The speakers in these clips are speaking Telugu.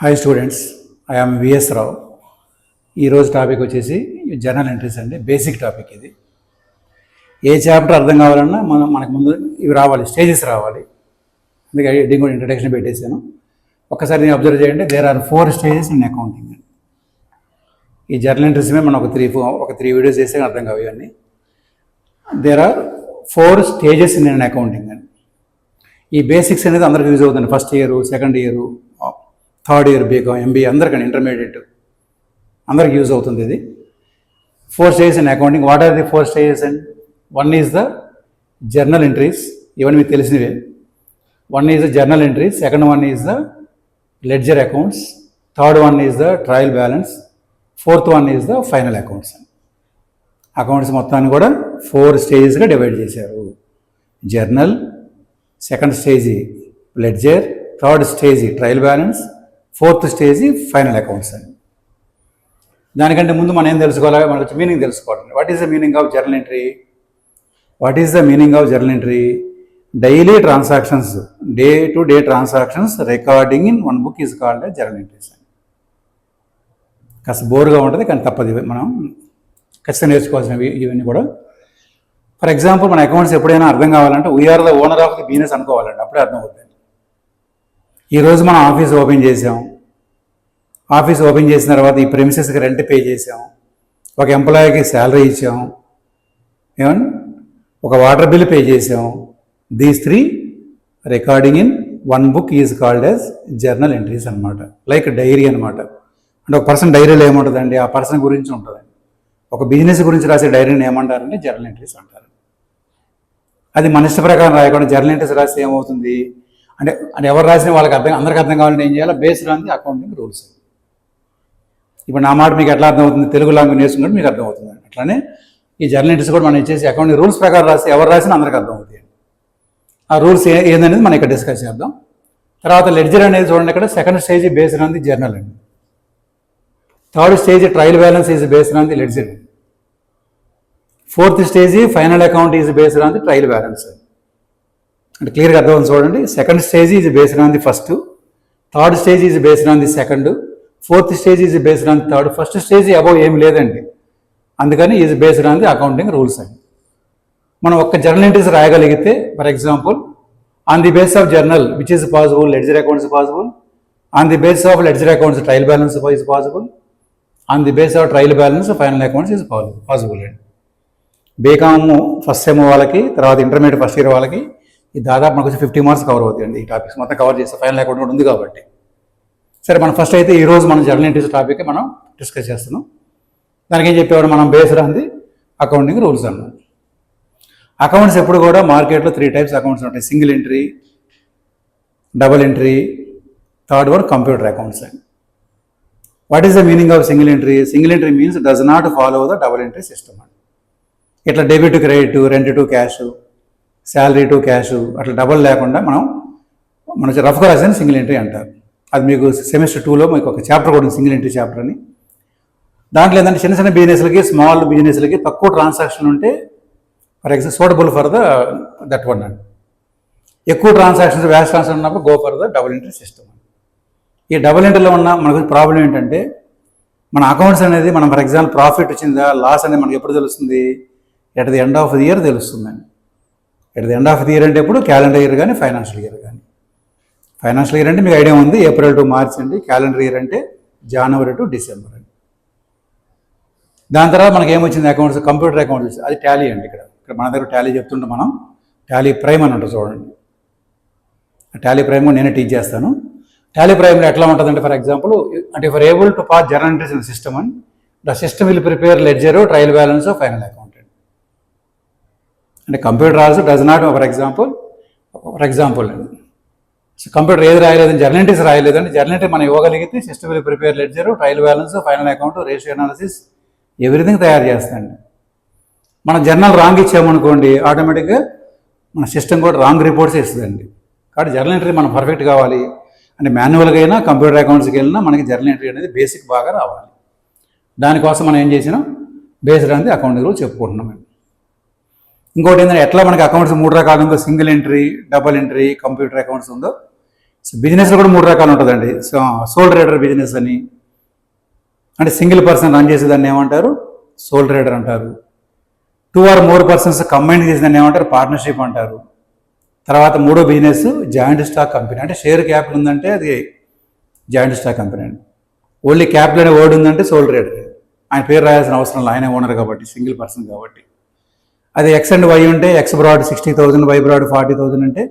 Hi students, I am V S Rao. ఈరోజు టాపిక్ వచ్చేసి జర్నల్ ఎంట్రీస్ అండి. బేసిక్ టాపిక్ ఇది. ఏ చాప్టర్ అర్థం కావాలన్నా మనకు ముందు ఇవి రావాలి, స్టేజెస్ రావాలి. అందుకే దీనికి కూడా ఇంట్రడక్షన్ పెట్టేశాను. ఒక్కసారి నేను అబ్జర్వ్ చేయండి. There are 4 stages in accounting. ఈ జర్నల్ ఎంట్రీస్ మీద మనం ఒక త్రీ వీడియోస్ చేస్తే అర్థం కావు ఇవన్నీ. There are 4 stages in accounting అని. ఈ బేసిక్స్ అనేది అందరికీ యూజ్ అవుతుంది. First year, second year, third year, BCom, MBA, అందరికీ ఇంటర్మీడియట్ అందరికి యూజ్ అవుతుంది ఇది. 4 stages in accounting. What are the 4 stages? And 1 is the journal entries. ఇవన్నీ మీకు తెలిసినవే. 1 is the journal entries, second 1 is the ledger accounts, third 1 is the trial balance, fourth 1 is the final accounts. Accounts మొత్తాన్ని కూడా 4 స్టేజెస్గా డివైడ్ చేశారు. Journal, second stage ledger, third stage trial balance, fourth stage final accounts అని. దానికంటే ముందు మనం ఏం తెలుసుకోవాలి? మనకు మీనింగ్ తెలుసుకోవాలి. What is the meaning of journal entry? What is the meaning of journal entry? Daily transactions, day to day transactions recording in one book is called journal entries అని. కాస్త బోర్గా ఉంటుంది, కానీ తప్పదు. మనం ఖచ్చితంగా నేర్చుకోవాల్సినవి ఇవన్నీ కూడా. ఫర్ ఎగ్జాంపుల్, మన అకౌంట్స్ ఎప్పుడైనా అర్థం కావాలంటే we are the owner of the business అనుకోవాలండి. అప్పుడే అర్థం అవుతుంది. ఈరోజు మనం ఆఫీస్ ఓపెన్ చేసాం. ఆఫీస్ ఓపెన్ చేసిన తర్వాత ఈ ప్రెమిసెస్కి రెంట్ పే చేసాం, ఒక ఎంప్లాయీకి శాలరీ ఇచ్చాం, ఏమన్నా ఒక వాటర్ బిల్ పే చేసాం. These 3 recording in one book is called as journal entries అనమాట. లైక్ డైరీ అనమాట. అంటే ఒక పర్సన్ డైరీలో ఏముంటుందండి? ఆ పర్సన్ గురించి ఉంటుందండి. ఒక బిజినెస్ గురించి రాసే డైరీని ఏమంటారంటే జర్నల్ ఎంట్రీస్ అంటారు. అది మన ఇష్ట ప్రకారం రాయకుండా జర్నల్ ఎంట్రీస్ రాస్తే ఏమవుతుంది అంటే ఎవరు రాసిన వాళ్ళకి అందరికీ అర్థం కావాలంటే ఏం చేయాలి? Based on the accounting rules. ఇప్పుడు నా మాట మీకు ఎట్లా అర్థమవుతుంది? తెలుగు లాంగ్వేజ్ నేర్చుకుంటే మీకు అర్థమవుతుంది. అట్లానే ఈ జర్నల్ ఎంట్రీస్ కూడా మనం ఇచ్చేసి అకౌంటింగ్ రూల్స్ ప్రకారం రాస్తే ఎవరు రాసినా అందరికీ అర్థమవుతుంది. ఆ రూల్స్ ఏందనేది మనం ఇక్కడ డిస్కస్ చేద్దాం. తర్వాత లెడ్జర్ అనేది చూడండి. ఇక్కడ second stage based on the journal అండి. Third stage trial balance is based on the ledger. Fourth stage final account is based on the trial balance. అంటే క్లియర్గా అర్థం చూడండి. Second stage is based on the first, third stage is based on the second, fourth stage is based on the third. First stage above ఏమి లేదండి. అందుకని is based on the accounting rules అని. మనం ఒక్క జర్నల్ ఎంట్రీస్ రాయగలిగితే, for example, on the base of journal which is possible, ledger accounts possible. On the base of ledger accounts trial balance is possible. On the base of trial balance final accounts is possible అండి. బీకామ్ ఫస్ట్ సెమ్ వాళ్ళకి, తర్వాత ఇంటర్మీడియట్ ఫస్ట్ ఇయర్ వాళ్ళకి ఈ దాదాపు మనకు 50 మార్క్స్ కవర్ అవుతాయండి. ఈ టాపిక్స్ మొత్తం కవర్ చేస్తే ఫైనల్ అకౌంట్ కూడా ఉంది కాబట్టి. సరే, మనం ఫస్ట్ అయితే ఈరోజు మనం జర్నల్ ఎంట్రీస్ టాపిక్ మనం డిస్కస్ చేస్తున్నాం. దానికి ఏం చెప్పేవాడు? మనం based on the accounting rules అన్నాం. అకౌంట్స్ ఎప్పుడు కూడా మార్కెట్లో 3 టైప్స్ అకౌంట్స్ ఉంటాయి. Single entry, double entry, third one computer accounts అండి. What is the meaning of single entry? Single entry means does not follow the double entry system అండి. ఇట్లా debit to credit, rent to cash, salary to cash, అట్లా డబల్ లేకుండా మనం రఫ్గా రాసిన సింగిల్ ఎంట్రీ అంటారు. అది మీకు సెమిస్టర్ 2లో మీకు ఒక చాప్టర్ కూడా ఉంది, సింగిల్ ఎంట్రీ చాప్టర్ అని. దాంట్లో ఏంటంటే చిన్న చిన్న బిజినెస్లకి, స్మాల్ బిజినెస్లకి తక్కువ ట్రాన్సాక్షన్ ఉంటే for example suitable for that one అండి. ఎక్కువ ట్రాన్సాక్షన్స్, వ్యాస్ట్ ట్రాన్సాక్షన్ ఉన్నప్పుడు go for the double entry system. ఈ డబుల్ ఎంట్రీలో ఉన్న మనకు ప్రాబ్లం ఏంటంటే, మన అకౌంట్స్ అనేది మనం ఫర్ ఎగ్జాంపుల్ ప్రాఫిట్ వచ్చిందా, లాస్ అనేది మనకి ఎప్పుడు తెలుస్తుంది? At the end of the year తెలుస్తుందండి. At the end of the year అంటే ఎప్పుడు? క్యాలెండర్ ఇయర్ కానీ ఫైనాన్షియల్ ఇయర్ కానీ. ఫైనాన్షియల్ ఇయర్ అంటే మీకు ఐడియా ఉంది, ఏప్రిల్ టు మార్చ్ అండి. క్యాలెండర్ ఇయర్ అంటే జనవరి టు డిసెంబర్ అండి. దాని తర్వాత మనకి ఏమొచ్చింది? అకౌంట్స్, కంప్యూటర్ అకౌంట్స్ వచ్చింది. అది టాలీ అండి. ఇక్కడ మన దగ్గర టాలీ చెప్తుంటే మనం టాలీ ప్రైమ్ అని ఉంటుంది చూడండి. టాలీ ప్రైమ్ నేనే టీచ్ చేస్తాను. టాలీ ప్రైమ్లో ఎట్లా ఉంటుందంటే, ఫర్ ఎగ్జాంపుల్, అంటే for able to pass journal entries in system and the system will prepare ledger, trial balance, final account. అంటే computer also does not, for example computer ఏది రాయలేదని జర్నల్ ఎంట్రీస్ రాయలేదండి. జర్నల్ ఎంట్రీ మనం ఇవ్వగలిగితే system will prepare ledger, trial balance, final account, ratio analysis, everything తయారు చేస్తాండి. మనం జర్నల్ రాంగ్ ఇచ్చామనుకోండి, ఆటోమేటిక్గా మన సిస్టమ్ కూడా రాంగ్ రిపోర్ట్స్ ఇస్తుందండి. కాబట్టి జర్నల్ ఎంట్రీ మనం పర్ఫెక్ట్ కావాలి అంటే మాన్యువల్గా అయినా కంప్యూటర్ అకౌంట్స్కి వెళ్ళినా మనకి జర్నల్ ఎంట్రీ అనేది బేసిక్ బాగా రావాలి. దానికోసం మనం ఏం చేసినాం? Based on the accounting rule చెప్పుకుంటున్నామండి. ఇంకోటి ఏంటంటే, ఎట్లా మనకి అకౌంట్స్ 3 రకాలు ఉందో, single entry, double entry, computer accounts ఉందో, సో బిజినెస్లో కూడా 3 రకాలు ఉంటుందండి. సో సోల్ ట్రేడర్ బిజినెస్ అని, అంటే సింగిల్ పర్సన్ రన్ చేసేదాన్ని ఏమంటారు, సోల్ ట్రేడర్ అంటారు. 2 or more పర్సన్స్ కంబైన్ చేసేదాన్ని ఏమంటారు, పార్ట్నర్షిప్ అంటారు. తర్వాత మూడో బిజినెస్ జాయింట్ స్టాక్ కంపెనీ, అంటే షేర్ క్యాపిటల్ ఉందంటే అది జాయింట్ స్టాక్ కంపెనీ అండి. ఓన్లీ క్యాపిటల్ అనే వర్డ్ ఉందంటే సోల్ ట్రేడర్. ఆయన పేరు రాయాల్సిన అవసరం లేదు, ఆయనే ఓనర్ కాబట్టి, సింగిల్ పర్సన్ కాబట్టి. అది ఎక్స్ అండ్ వై ఉంటే ఎక్స్ బ్రాడ్ 60,000, వై బ్రాడ్ 40,000 అంటే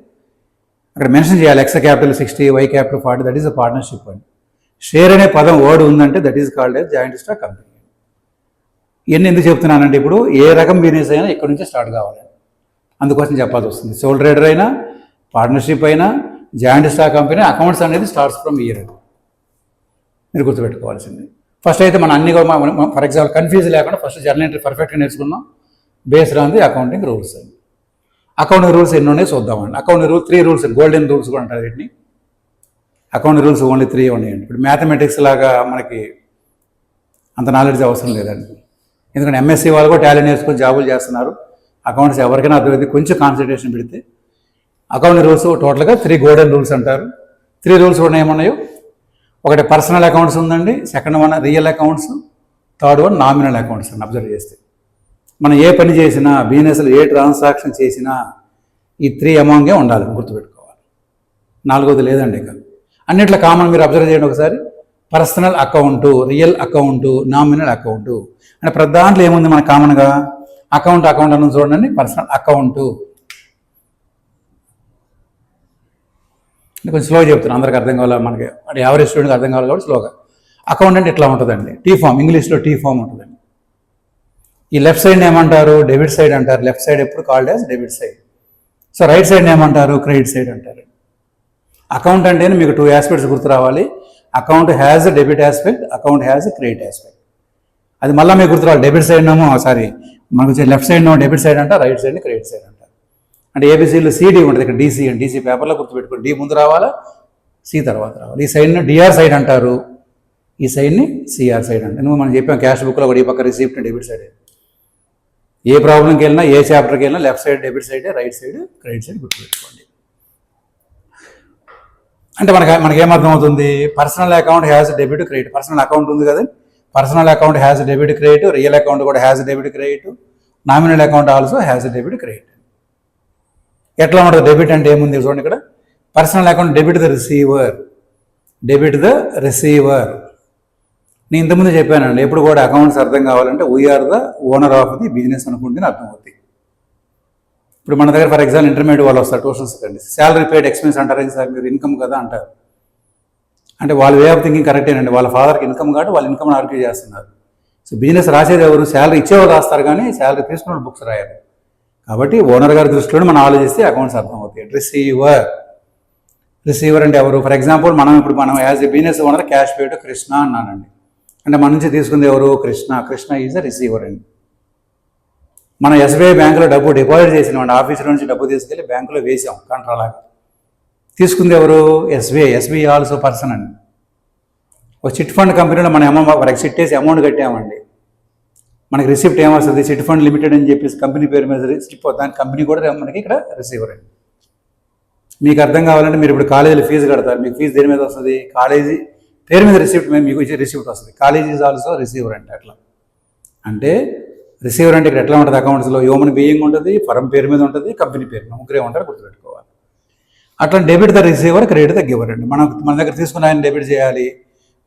అక్కడ మెన్షన్ చేయాలి x capital 60, y capital 40, that is a partnership అండి. షేర్ అనే పదం వర్డ్ ఉందంటే that is called as joint stock company. ఇవన్నీ ఎందుకు చెప్తున్నానంటే ఇప్పుడు ఏ రకం బిజినెస్ అయినా ఇక్కడ నుంచి స్టార్ట్ కావాలి, అందుకోసం చెప్పాల్సి వస్తుంది. సోల్ ట్రేడర్ అయినా, పార్ట్నర్షిప్ అయినా, జాయింట్ స్టాక్ కంపెనీ, అకౌంట్స్ అనేది స్టార్ట్స్ ఫ్రమ్ ఇయర్ మీరు గుర్తుపెట్టుకోవాల్సింది. ఫస్ట్ అయితే మనం అన్ని ఫర్ ఎగ్జాంపుల్ కన్ఫ్యూజ్ లేకుండా ఫస్ట్ జర్నల్ ఎంట్రీ పర్ఫెక్ట్గా నేర్చుకున్నాం based on the accounting rules అండి. అకౌంటింగ్ రూల్స్ ఎన్ని ఉన్నాయి చూద్దామండి. Accounting rules 3 rules, golden rules కూడా అంటారు వీటిని. అకౌంటింగ్ రూల్స్ ఓన్లీ 3 ఉన్నాయండి. ఇప్పుడు మ్యాథమెటిక్స్ లాగా మనకి అంత నాలెడ్జ్ అవసరం లేదండి, ఎందుకంటే ఎంఎస్సీ వాళ్ళు కూడా టాలెంట్ నేర్చుకొని జాబులు చేస్తున్నారు. అకౌంట్స్ ఎవరికైనా అర్థమైంది, కొంచెం కాన్సన్ట్రేషన్ పెడితే. అకౌంటింగ్ రూల్స్ టోటల్గా 3 గోల్డెన్ రూల్స్ అంటారు. 3 రూల్స్ కూడా ఏమున్నాయో, ఒకటి పర్సనల్ అకౌంట్స్ ఉందండి, second one real accounts, third one nominal accounts అని అబ్జర్వ్ చేస్తే. మనం ఏ పని చేసినా, బిజినెస్లో ఏ ట్రాన్సాక్షన్ చేసినా ఈ 3 అమాంగే ఉండాలి, గుర్తుపెట్టుకోవాలి. 4వది లేదండి. ఇక అన్నిట్లో కామన్ మీరు అబ్జర్వ్ చేయండి ఒకసారి. Personal account, real account, nominal account అంటే ప్రతి దాంట్లో ఏముంది మన కామన్గా, అకౌంట్ అని చూడండి. పర్సనల్ అకౌంటు కొంచెం స్లోగా చెప్తున్నాను, అందరికి అర్థం కావాలి, మనకి అంటే యావరేజ్ స్టూడెంట్కి అర్థం కావాలి కాబట్టి స్లోగా. అకౌంట్ అంటే ఇట్లా ఉంటుందండి, టీ ఫామ్, ఇంగ్లీష్లో టీ ఫామ్ ఉంటుందండి. ఈ లెఫ్ట్ సైడ్ ఏమంటారు, డెబిట్ సైడ్ అంటారు. లెఫ్ట్ సైడ్ ఎప్పుడు called as debit side. So right side ఏమంటారు, క్రెడిట్ సైడ్ అంటారు. అకౌంట్ అంటేనే మీకు 2 ఆస్పెక్ట్స్ గుర్తు రావాలి. Account has debit aspect, account has credit aspect. అది మళ్ళీ మీకు గుర్తు రావాలి. డెబిట్ సైడ్ ఏమో మనకు లెఫ్ట్ సైడ్ ఏమో డెబిట్ సైడ్ అంటారు, రైట్ సైడ్ క్రెడిట్ సైడ్ అంటారు. అంటే ఏబిసిలో సిడి ఉంటుంది, ఇక్కడ డీసీ అండి. డీసీ పేపర్లో గుర్తుపెట్టుకోండి, డి ముందు రావాలా, సి తర్వాత రావాలి. ఈ సైడ్ని డిఆర్ సైడ్ అంటారు, ఈ సైడ్ని సిఆర్ సైడ్ అంటారు. నువ్వు మనం చెప్పాం క్యాష్ బుక్లో కూడా ఈ పక్క రిసిప్ట్ డెబిట్ సైడ్. ఏ ప్రాబ్లంకి వెళ్ళినా, ఏ చాప్టర్కి వెళ్ళినా left side debit side, right side credit side గుర్తుపెట్టుకోండి. అంటే మనకేమర్థం అవుతుంది, personal account has debit credit. Personal account ఉంది కదా, personal account has debit credit, real account కూడా has debit credit, nominal account also has debit credit. ఎట్లా ఉంటుంది డెబిట్ అంటే ఏముంది చూడండి ఇక్కడ. Personal account debit the receiver, debit the receiver. నేను ఇంతకుముందు చెప్పానండి, ఎప్పుడు కూడా అకౌంట్స్ అర్థం కావాలంటే we are the owner of the business అనుకుంటే అర్థం అవుతుంది. ఇప్పుడు మన దగ్గర ఫర్ ఎగ్జాంపుల్ ఇంటర్మీడియట్ వాళ్ళు వస్తారు ట్యూషన్స్ కండి, శాలరీ పెయిడ్ ఎక్స్పెన్స్ అంటారు సార్, మీరు ఇన్కమ్ కదా అంటారు. అంటే వాళ్ళ వే ఆఫ్ థింకింగ్ కరెక్టేనండి, వాళ్ళ ఫాదర్కి ఇన్కమ్ కాబట్టి వాళ్ళ ఇన్కమ్ని ఆర్గ్యూ చేస్తున్నారు. సో బిజినెస్ రాసేది ఎవరు, శాలరీ ఇచ్చేవాళ్ళు రాస్తారు కానీ శాలరీ తీసుకున్న బుక్స్ రాయాలి. కాబట్టి ఓనర్ గారి దృష్టిలో మనం ఆలోచిస్తే అకౌంట్స్ అర్థం అవుతాయి. రిసీవర్ అంటే ఎవరు, ఫర్ ఎగ్జాంపుల్ మనం as a business owner cash paid Krishna అన్నానండి, అంటే మన నుంచి తీసుకుంది ఎవరు, కృష్ణ ఈజ్ అ రిసీవర్ అండి. మనం ఎస్బీఐ బ్యాంకులో డబ్బు డిపాజిట్ చేసినామండి, ఆఫీసులో నుంచి డబ్బు తీసుకెళ్ళి బ్యాంకులో వేసాం కంట్రోలాగా. తీసుకుంది ఎవరు, ఎస్బీఐ ఆల్సో పర్సన్ అండి. ఒక చిట్ ఫండ్ కంపెనీలో మన అమౌంట్ చిట్ వేసి అమౌంట్ కట్టామండి, మనకి రిసిప్ట్ ఏమొస్తుంది, చిట్ ఫండ్ లిమిటెడ్ అని చెప్పేసి కంపెనీ పేరు మీద రిసిప్ట్, దాని కంపెనీ కూడా మనకి ఇక్కడ రిసీవర్ అండి. మీకు అర్థం కావాలంటే మీరు ఇప్పుడు కాలేజీలో ఫీజు కడతారు, మీకు ఫీజు దేని మీద వస్తుంది, కాలేజీ పేరు మీద రిసిప్ట్ మీద మీకు ఇచ్చే రిసిప్ట్ వస్తుంది. కాలేజ్ ఈజ్ ఆల్సో రిసీవర్ అంటే అట్లా. అంటే రిసీవర్ అంటే ఇక్కడ ఎట్లా ఉంటుంది, అకౌంట్స్లో హ్యూమన్ బీయింగ్ ఉంటుంది, ఫర్మ్ పేరు మీద ఉంటుంది, కంపెనీ పేరు మీద, ముగ్గురే ఉంటారు, గుర్తుపెట్టుకోవాలి. అట్లా debit the receiver, credit the giver అండి. మన దగ్గర తీసుకున్న ఆయన డెబిట్ చేయాలి,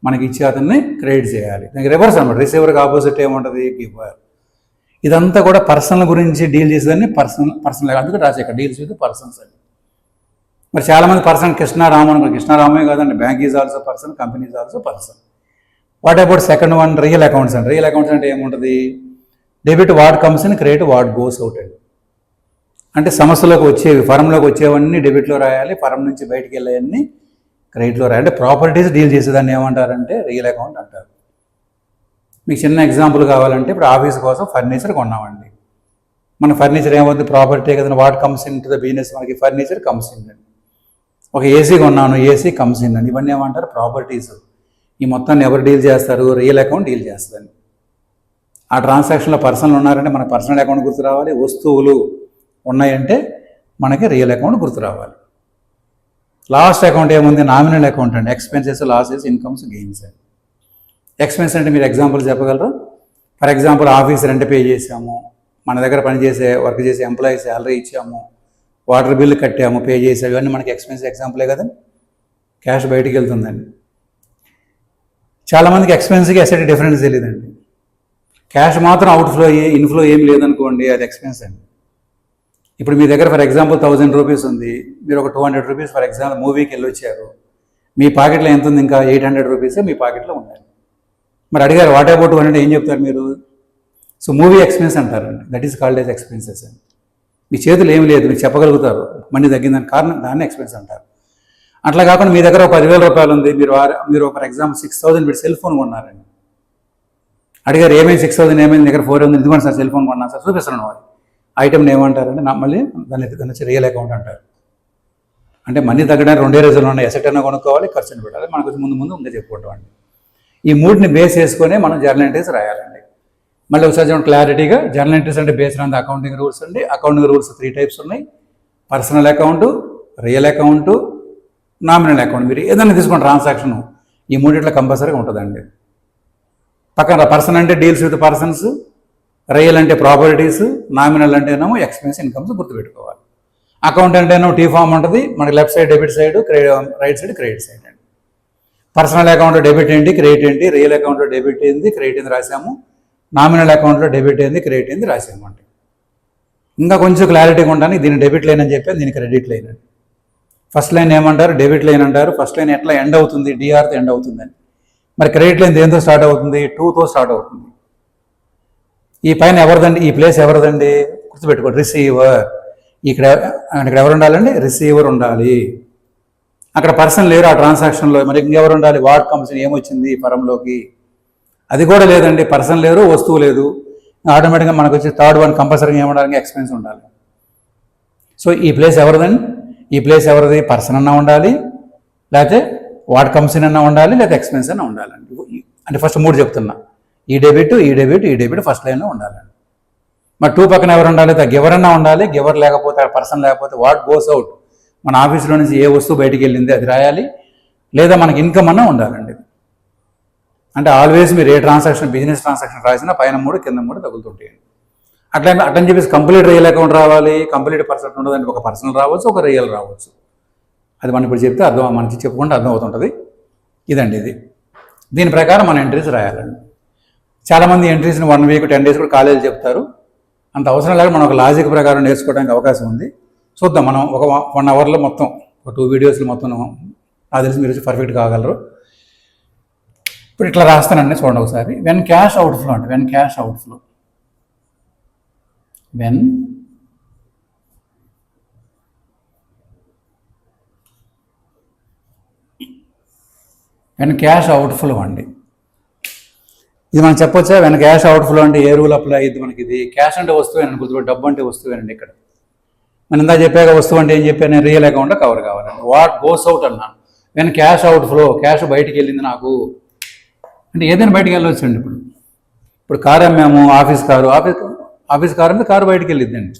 మనకి ఇచ్చే అతన్ని క్రెడిట్ చేయాలి. దానికి రివర్స్ అనమాట, రిసీవర్కి ఆపోజిట్ ఏముంటుంది, గివర్. ఇదంతా కూడా పర్సనల్ గురించి డీల్ చేసేదాన్ని పర్సనల్ అందుకే రాసే ఇక్కడ డీల్స్ విత్ పర్సన్స్ అని. మరి చాలామంది పర్సన్ కృష్ణారామ అనుకోండి, కృష్ణారామే కాదండి, bank is also person, company is also person. What about second one, real accounts అండి. రియల్ అకౌంట్స్ అంటే ఏముంటుంది, debit what comes in, credit what goes out అండి. అంటే సమస్యలోకి వచ్చేవి, ఫర్మ్లోకి వచ్చేవన్నీ డెబిట్లో రాయాలి, ఫర్మ్ నుంచి బయటికి వెళ్ళేవన్నీ క్రెడిట్లో రాయాలి. అంటే ప్రాపర్టీస్ డీల్ చేసేదాన్ని ఏమంటారంటే రియల్ అకౌంట్ అంటారు. మీకు చిన్న ఎగ్జాంపుల్ కావాలంటే ఇప్పుడు ఆఫీస్ కోసం ఫర్నిచర్ కొన్నామండి, మన ఫర్నిచర్ ఏమవుతుంది, ప్రాపర్టీ కదండి. What comes in to the business, మనకి ఫర్నిచర్ కమ్స్ ఇన్ అండి. ఒక ఏసీ కొన్నాను, ఏసీ కమ్స్ ఇన్ అండి. ఇవన్నీ ఏమంటారు, ప్రాపర్టీస్. ఈ మొత్తాన్ని ఎవరు డీల్ చేస్తారు, రియల్ అకౌంట్ డీల్ చేస్తుందండి. ఆ ట్రాన్సాక్షన్లో పర్సనల్ ఉన్నారంటే మనకు పర్సనల్ అకౌంట్ గుర్తు రావాలి, వస్తువులు ఉన్నాయంటే మనకి రియల్ అకౌంట్ గుర్తు రావాలి. లాస్ట్ అకౌంట్ ఏముంది? నామినల్ అకౌంట్ అండి. ఎక్స్పెన్సెస్, లాసెస్, ఇన్కమ్స్, గెయిన్స్ అండి. ఎక్స్పెన్స్ అంటే మీరు ఎగ్జాంపుల్ చెప్పగలరు? For example office rent pay చేసాము, మన దగ్గర పనిచేసే వర్క్ చేసే ఎంప్లాయీ శాలరీ ఇచ్చాము, వాటర్ బిల్లు కట్టాము, పే చేసాము, ఇవన్నీ మనకి ఎక్స్పెన్స్ ఎగ్జాంపులే కదా. క్యాష్ బయటికి వెళ్తుందండి. చాలామందికి ఎక్స్పెన్స్కి అసెట్ డిఫరెన్స్ తెలియదండి. క్యాష్ మాత్రం అవుట్ఫ్లో ఇన్ఫ్లో ఏమి లేదనుకోండి, అది ఎక్స్పెన్స్ అండి. ఇప్పుడు మీ దగ్గర ఫర్ ఎగ్జాంపుల్ 1000 రూపీస్ ఉంది, మీరు ఒక 200 రూపీస్ ఫర్ ఎగ్జాంపుల్ మూవీకి వెళ్ళి వచ్చారు, మీ పాకెట్లో ఎంత ఉంది? ఇంకా 800 రూపీసే మీ పాకెట్లో ఉండాలి. మరి అడిగారు వాట్ అబౌట్ అంటే ఏం చెప్తారు మీరు? సో మూవీ ఎక్స్పెన్స్ అంటారండి. That is called yes expenses అండి. మీ చేతులు ఏమి లేదు, మీరు చెప్పగలుగుతారు మనీ తగ్గిందని కారణం, దాన్ని ఎక్స్పెన్స్ అంటారు. అట్లా కాకుండా మీ దగ్గర 10,000 రూపాయలు ఉంది, మీరు ఫర్ ఎగ్జాంపుల్ 6,000 పెట్టి సెల్ ఫోన్ కొన్నారండి. అడిగారు ఏమైంది 6,000 ఏమైంది? దగ్గర 400 ఇదిగోండి సార్ సెల్ ఫోన్ కొన్నాను సార్, చూపిస్తున్నాను అది ఐటమ్ని ఏమంటారంటే మళ్ళీ దాన్ని రియల్ అకౌంట్ అంటారు. అంటే మనీ తగ్గడానికి 2 రీజన్లు ఉన్నాయి. ఎసెట్ అయినా కొనుక్కోవాలి, ఖర్చుని పెట్టాలి. మనకు ముందు ఉందే చెప్పుకుంటాం అండి. ఈ మూడిని బేస్ చేసుకునే మనం జర్నల్ ఎంట్రీస్ రాయాలండి. మళ్ళీ ఒకసారి చూడండి క్లారిటీగా. జర్నల్ ఎంట్రీస్ అంటే based on the accounting rules అండి. అకౌంటింగ్ రూల్స్ 3 టైప్స్ ఉన్నాయి: personal account, real account, nominal account. మీరు ఏదైనా తీసుకోండి ట్రాన్సాక్షన్, ఈ మూడిట్లో కంపల్సరీగా ఉంటుందండి. పక్కన పర్సన్ అంటే డీల్స్ విత్ పర్సన్స్, రియల్ అంటే ప్రాపర్టీస్, నామినల్ అంటేనేమో ఎక్స్పెన్స్, ఇన్కమ్స్ గుర్తుపెట్టుకోవాలి. అకౌంట్ అంటేనో టీ ఫామ్ ఉంటుంది, మనకి left side debit side, right side credit side అండి. పర్సనల్ అకౌంట్లో డెబిట్ ఏంటి, క్రెడిట్ ఏంటి, రియల్ అకౌంట్లో డెబిట్ ఏంది, క్రెడిట్ ఏంది రాసాము, నామినల్ అకౌంట్లో డెబిట్ ఏంది, క్రెడిట్ ఏంది రాసాము అంటే. ఇంకా కొంచెం క్లారిటీగా ఉంటాను. దీన్ని డెబిట్ లైన్ అని చెప్పి దీన్ని క్రెడిట్ లైన్ అండి. ఫస్ట్ లైన్ ఏమంటారు? డెబిట్ లైన్ అంటారు. ఫస్ట్ లైన్ ఎట్లా ఎండ్ అవుతుంది? డిఆర్తో ఎండ్ అవుతుందని. మరి క్రెడిట్ లైన్ దేంతో స్టార్ట్ అవుతుంది? 2తో స్టార్ట్ అవుతుంది. ఈ పైన ఎవరిదండి? ఈ ప్లేస్ ఎవరిదండి? గుర్తుపెట్టుకోండి, రిసీవర్. ఇక్కడ ఎవరు ఉండాలండి? రిసీవర్ ఉండాలి. అక్కడ పర్సన్ లేరు ఆ ట్రాన్సాక్షన్లో, మరి ఇంకెవరు ఉండాలి? వాట్ కమ్స్ ఏమొచ్చింది ఫరంలోకి? అది కూడా లేదండి, పర్సన్ లేరు, వస్తువు లేదు. ఆటోమేటిక్గా మనకు వచ్చి థర్డ్ వన్ కంపల్సరీగా ఏముండాలి? ఎక్స్పెన్స్ ఉండాలి. సో ఈ ప్లేస్ ఎవరిదండి? ఈ ప్లేస్ ఎవరిది? పర్సన్ అన్నా ఉండాలి, లేకపోతే వాట్ కమ్స్ ఇన్ అన్నా ఉండాలి, లేకపోతే ఎక్స్పెన్స్ అన్నా ఉండాలండి. అంటే ఫస్ట్ 3 చెప్తున్నా. ఈ డెబిట్, ఈ డెబిట్, ఈ డెబిట్ ఫస్ట్ లైన్లో ఉండాలండి. మరి 2 పక్కన ఎవరు ఉండాలి? గివర్ అన్నా ఉండాలి. గివర్ లేకపోతే, పర్సన్ లేకపోతే వాట్ గోస్ అవుట్, మన ఆఫీస్లో నుంచి ఏ వస్తువు బయటికి వెళ్ళింది అది రాయాలి. లేదా మనకి ఇన్కమ్ అన్నా ఉండాలండి. అంటే ఆల్వేస్ మీరు ఏ ట్రాన్సాక్షన్, బిజినెస్ ట్రాన్సాక్షన్ రాసినా పైన 3 కింద 3 తగులుతుంటాయండి. అట్లని చెప్పేసి కంప్లీట్ రియల్ అకౌంట్ రావాలి, కంప్లీట్ పర్సన్ ఉండదండి. ఒక పర్సనల్ రావచ్చు, ఒక రియల్ రావచ్చు. అది మనం ఇప్పుడు చెప్తే మనకి చెప్పుకుంటే అర్థం అవుతుంటుంది. ఇదండి ఇది. దీని ప్రకారం మన ఎంట్రీస్ రాయాలండి. చాలామంది ఎంట్రీస్ని 1 వీక్ 10 డేస్ కూడా కాలేజీ చెప్తారు. అంత అవసరం లేక మనం ఒక లాజిక్ ప్రకారం నేర్చుకోవడానికి అవకాశం ఉంది. చూద్దాం, మనం ఒక 1 అవర్లో మొత్తం, ఒక 2 వీడియోస్లో మొత్తం నాకు తెలిసి మీరు పర్ఫెక్ట్ కాగలరు. ఇప్పుడు ఇట్లా రాస్తానండి, చూడండి ఒకసారి. వెన్ క్యాష్ అవుట్ఫ్లో అంటే when cash outflow, when cash outflow అండి. ఇది మనం చెప్పొచ్చా? వెన్ క్యాష్ అవుట్ఫ్లో అంటే ఏ రూల్ అప్లై అయ్యింది మనకి? ఇది క్యాష్ అంటే వస్తువేనండి, గుర్తుపెట్టి. డబ్బు అంటే వస్తువేనండి. ఇక్కడ మనం ఇందా చెప్పాక వస్తువు అంటే ఏం చెప్పాను? రియల్ అకౌంట్లో కవర్ కావాలండి. వాట్ గోస్ అవుట్ అన్నాను. వెన్ క్యాష్ అవుట్ఫ్లో, క్యాష్ బయటికి వెళ్ళింది నాకు అంటే ఏదైనా బయటికి వెళ్ళొచ్చండి. ఇప్పుడు కారు అమ్మాము, ఆఫీస్ కారు అమ్మితే కారు బయటికి వెళ్ళిద్దండి.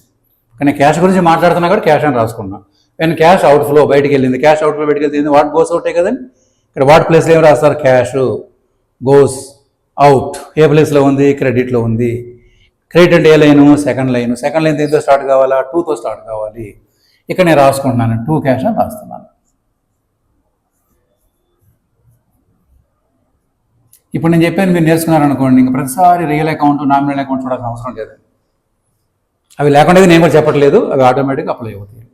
కానీ క్యాష్ గురించి మాట్లాడుతున్నా కూడా క్యాష్ అని రాసుకున్నాం. వెన్ క్యాష్ అవుట్ఫ్లో బయటికి వెళ్ళింది, క్యాష్ అవుట్ఫ్లో బయటికి వెళ్తుంది. వాట్ గోస్ అవుటే కదండి. ఇక్కడ వాట్ ప్లేస్లో ఏమి రాస్తారు? క్యాష్ గోస్ అవుట్ ఏ ప్లేస్లో ఉంది? క్రెడిట్లో ఉంది. క్రెడిట్ అంటే ఏ line? Second line. Second line దేంతో స్టార్ట్ కావాలా? 2తో స్టార్ట్ కావాలి. ఇక్కడ నేను రాసుకుంటున్నాను 2 క్యాష్ అని రాస్తున్నాను. ఇప్పుడు నేను చెప్పాను, మీరు నేర్చుకున్నారనుకోండి, ఇంకా ప్రతిసారి రియల్ అకౌంట్, నామినల్ అకౌంట్ చూడాల్సిన అవసరం లేదు. అవి లేకుండా నేను కూడా చెప్పట్లేదు, అవి ఆటోమేటిక్గా అప్లై అవుతాయి.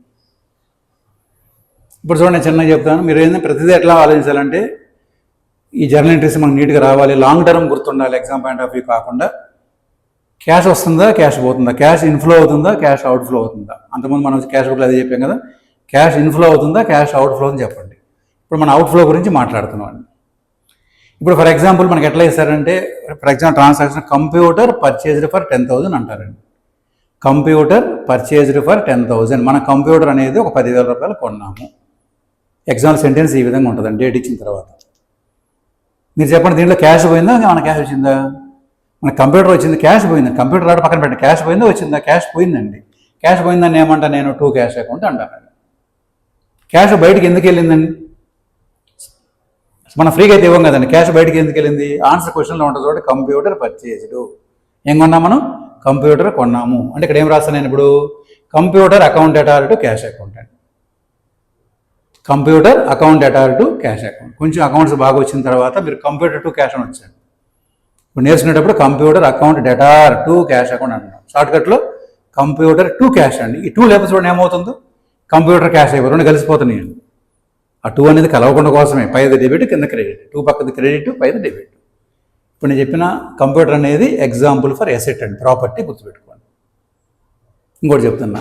ఇప్పుడు చూడండి, చిన్నగా చెప్తాను. మీరు ఏంటంటే ప్రతిదీ ఎట్లా ఆలోచించాలంటే, ఈ జర్నల్ ఎంట్రీస్ మనకు నీట్గా రావాలి, లాంగ్ టర్మ్ గుర్తుండాలి. ఎగ్జామ్ పాయింట్ ఆఫ్ వ్యూ కాకుండా క్యాష్ వస్తుందా, క్యాష్ పోతుందా, క్యాష్ ఇన్ఫ్లో అవుతుందా, క్యాష్ అవుట్ఫ్లో అవుతుందా. అంతకుముందు మనం క్యాష్ బుక్లో అదే చెప్పాం కదా, క్యాష్ ఇన్ఫ్లో అవుతుందా, క్యాష్ అవుట్ఫ్లో అని చెప్పండి. ఇప్పుడు మన అవుట్ఫ్లో గురించి మాట్లాడుతున్నాం. ఇప్పుడు ఫర్ ఎగ్జాంపుల్ మనకి ఎట్లా ఇస్తారంటే, for example transaction computer purchased for 10,000 అంటారండి. Computer purchased for 10,000. మన కంప్యూటర్ అనేది ఒక 10,000 రూపాయలు కొన్నాము. ఎగ్జాంపుల్ సెంటెన్స్ ఈ విధంగా ఉంటుందండి, డేట్ ఇచ్చిన తర్వాత. మీరు చెప్పండి, దీంట్లో క్యాష్ పోయిందా, మన క్యాష్ వచ్చిందా? మన కంప్యూటర్ వచ్చింది, క్యాష్ పోయింది. కంప్యూటర్ రావడం పక్కన పెట్టండి, క్యాష్ పోయిందా వచ్చిందా? క్యాష్ పోయిందండి. క్యాష్ పోయిందని ఏమంటా నేను? 2 క్యాష్ అకౌంట్ అంటానండి. క్యాష్ బయటికి ఎందుకు వెళ్ళిందండి? మనం ఫ్రీగా అయితే ఇవ్వం కదండి. క్యాష్ బయటికి ఎందుకు వెళ్ళింది? ఆన్సర్ క్వశ్చన్లో ఉంటుంది చూడండి, కంప్యూటర్ పర్చేజ్డ్. ఏం కొన్నాం మనం? కంప్యూటర్ కొన్నాము. అంటే ఇక్కడ ఏం రాస్తాను నేను ఇప్పుడు? కంప్యూటర్ అకౌంట్ అటార్ to cash accountant. Computer account అటార్ టు క్యాష్ అకౌంట్. కొంచెం అకౌంట్స్ బాగా వచ్చిన తర్వాత మీరు కంప్యూటర్ టు క్యాష్ అని వచ్చాను. ఇప్పుడు నేర్చుకునేటప్పుడు computer account debtor to cash account అంటున్నాం. షార్ట్కట్లో కంప్యూటర్ టు క్యాష్ అండి. ఈ టూ లేకపోతే చూడండి ఏమవుతుందో, కంప్యూటర్ క్యాష్ అయిపోయి రెండు కలిసిపోతున్నాయి. ఆ టూ అనేది కలవకుండా కోసమే, పైది డెబిట్ కింద క్రెడిట్, టూ పక్కది క్రెడిట్ పైది డెబిట్. ఇప్పుడు నేను చెప్పిన కంప్యూటర్ అనేది example for asset and property, గుర్తుపెట్టుకోండి. ఇంకోటి చెప్తున్నా,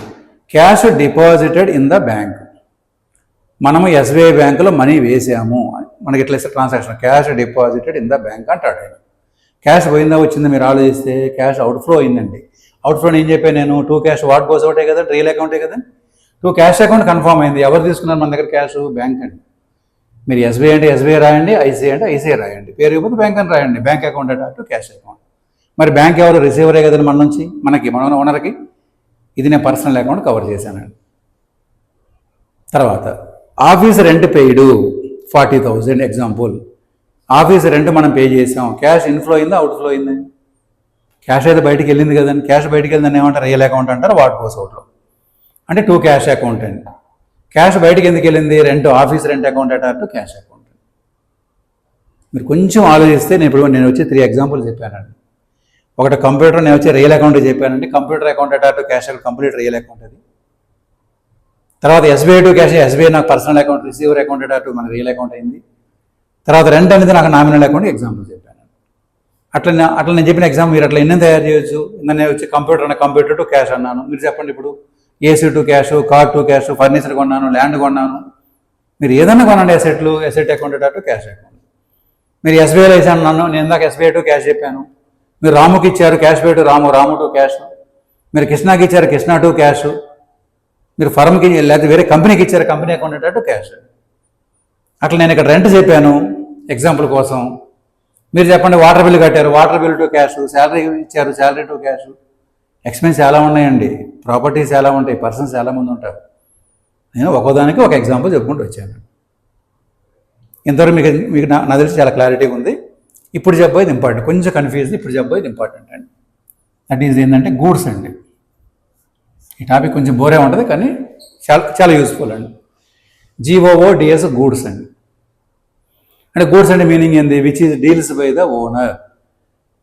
cash deposited in the bank. మనము ఎస్బీఐ బ్యాంకులో మనీ వేసాము, మనకి ఎట్లా ఇస్తే transaction, cash deposited in the bank అంటాడు ఆయన. క్యాష్ పోయిందా వచ్చిందా మీరు ఆలోచిస్తే క్యాష్ అవుట్ఫ్లో అయిందండి. అవుట్ఫ్లో ఏం చెప్పాను నేను? టూ క్యాష్ వాట్ గోస్ అవుటే కదా, రియల్ అకౌంటే కదా. టూ క్యాష్ అకౌంట్ కన్ఫర్మ్ అయింది. ఎవరు తీసుకున్నారు మన దగ్గర క్యాష్? బ్యాంక్ అండి. మీరు ఎస్బీఐ అంటే ఎస్బీఐ రాయండి, ఐసీఐ అంటే ఐసీఐ రాయండి, పేరు ఇవ్వకపోతే బ్యాంక్ అని రాయండి. బ్యాంక్ అకౌంట్ అంటే క్యాష్ అకౌంట్. మరి బ్యాంక్ ఎవరు? రిసీవరే కదండి మన నుంచి, మన ఓనర్కి. ఇది నేను పర్సనల్ అకౌంట్ కవర్ చేశానండి. తర్వాత office rent paid 40,000 example. Office rent మనం పే చేసాం. క్యాష్ ఇన్ఫ్లో అయిందా అవుట్ఫ్లో అయింది? క్యాష్ అయితే బయటికి వెళ్ళింది కదండి. క్యాష్ బయటికి వెళ్ళిందని ఏమంటారు? రియల్ అకౌంట్ అంటారు, వాట్ గోస్ అవుట్లో. అంటే టూ క్యాష్ అకౌంట్ అండి. క్యాష్ బయటికి ఎందుకు వెళ్ళింది? రెంట్, ఆఫీస్ రెంట్ అకౌంట్ అటార్ టు క్యాష్ అకౌంట్. మీరు కొంచెం ఆలోచిస్తే నేను వచ్చి 3 ఎగ్జాంపుల్ చెప్పానండి. ఒకటి కంప్యూటర్, నేను వచ్చి రియల్ అకౌంట్ చెప్పానండి. కంప్యూటర్ అకౌంట్ అటార్ to cash account complete real account అది. తర్వాత ఎస్బీఐ టు క్యాష్, ఎస్బీఐ నాకు పర్సనల్ అకౌంట్, రిసీవర్ అకౌంట్ అటార్ టు మన రియల్ అకౌంట్ అయింది. తర్వాత రెంట్ అనేది నాకు నామినల్ అకౌంట్ ఎగ్జాంపుల్ చెప్పాను. అట్లా నేను చెప్పిన ఎగ్జాంపుల్ మీరు అట్లా ఎన్ని తయారు చేయొచ్చు. నేను వచ్చి కంప్యూటర్ టు క్యాష్ అన్నాను. మీరు చెప్పండి ఇప్పుడు, AC to cash, car to cash, furniture కొన్నాను, ల్యాండ్ కొన్నాను. మీరు ఏదన్నా కొనండి, asset account to cash account. మీరు ఎస్బీఐలో వేసాను నన్ను, నేను ఇందాక ఎస్బీఐ టు క్యాష్ చెప్పాను. మీరు రాముకి ఇచ్చారు cash pay to Ramu to cash. మీరు కృష్ణాకి ఇచ్చారు కృష్ణ టు క్యాష్. మీరు ఫర్మ్కి లేకపోతే వేరే కంపెనీకి ఇచ్చారు కంపెనీ అకౌంట్ టు క్యాష్. అట్లా నేను ఇక్కడ రెంట్ చెప్పాను ఎగ్జాంపుల్ కోసం. మీరు చెప్పండి, వాటర్ బిల్ కట్టారు, water bill to cash. Salary ఇచ్చారు, శాలరీ టు క్యాష్. ఎక్స్పెన్స్ చాలా ఉన్నాయండి, ప్రాపర్టీస్ చాలా ఉంటాయి, పర్సన్స్ చాలామంది ఉంటారు. నేను ఒక్కోదానికి ఒక ఎగ్జాంపుల్ చెప్పుకుంటూ వచ్చాను. ఇంతవరకు మీకు నా తెలిసి చాలా క్లారిటీగా ఉంది. ఇప్పుడు చెప్పబోయేది ఇంపార్టెంట్, కొంచెం కన్ఫ్యూజ్. ఇప్పుడు చెప్పబోయేది ఇంపార్టెంట్ అండి. దట్ ఈజ్ ఏంటంటే గూడ్స్ అండి. ఈ టాపిక్ కొంచెం బోరే ఉంటుంది కానీ చాలా యూస్ఫుల్ అండి. GOODS గూడ్స్ అండి. అంటే గూడ్స్ అంటే మీనింగ్ ఏంది? Which is deals by the owner.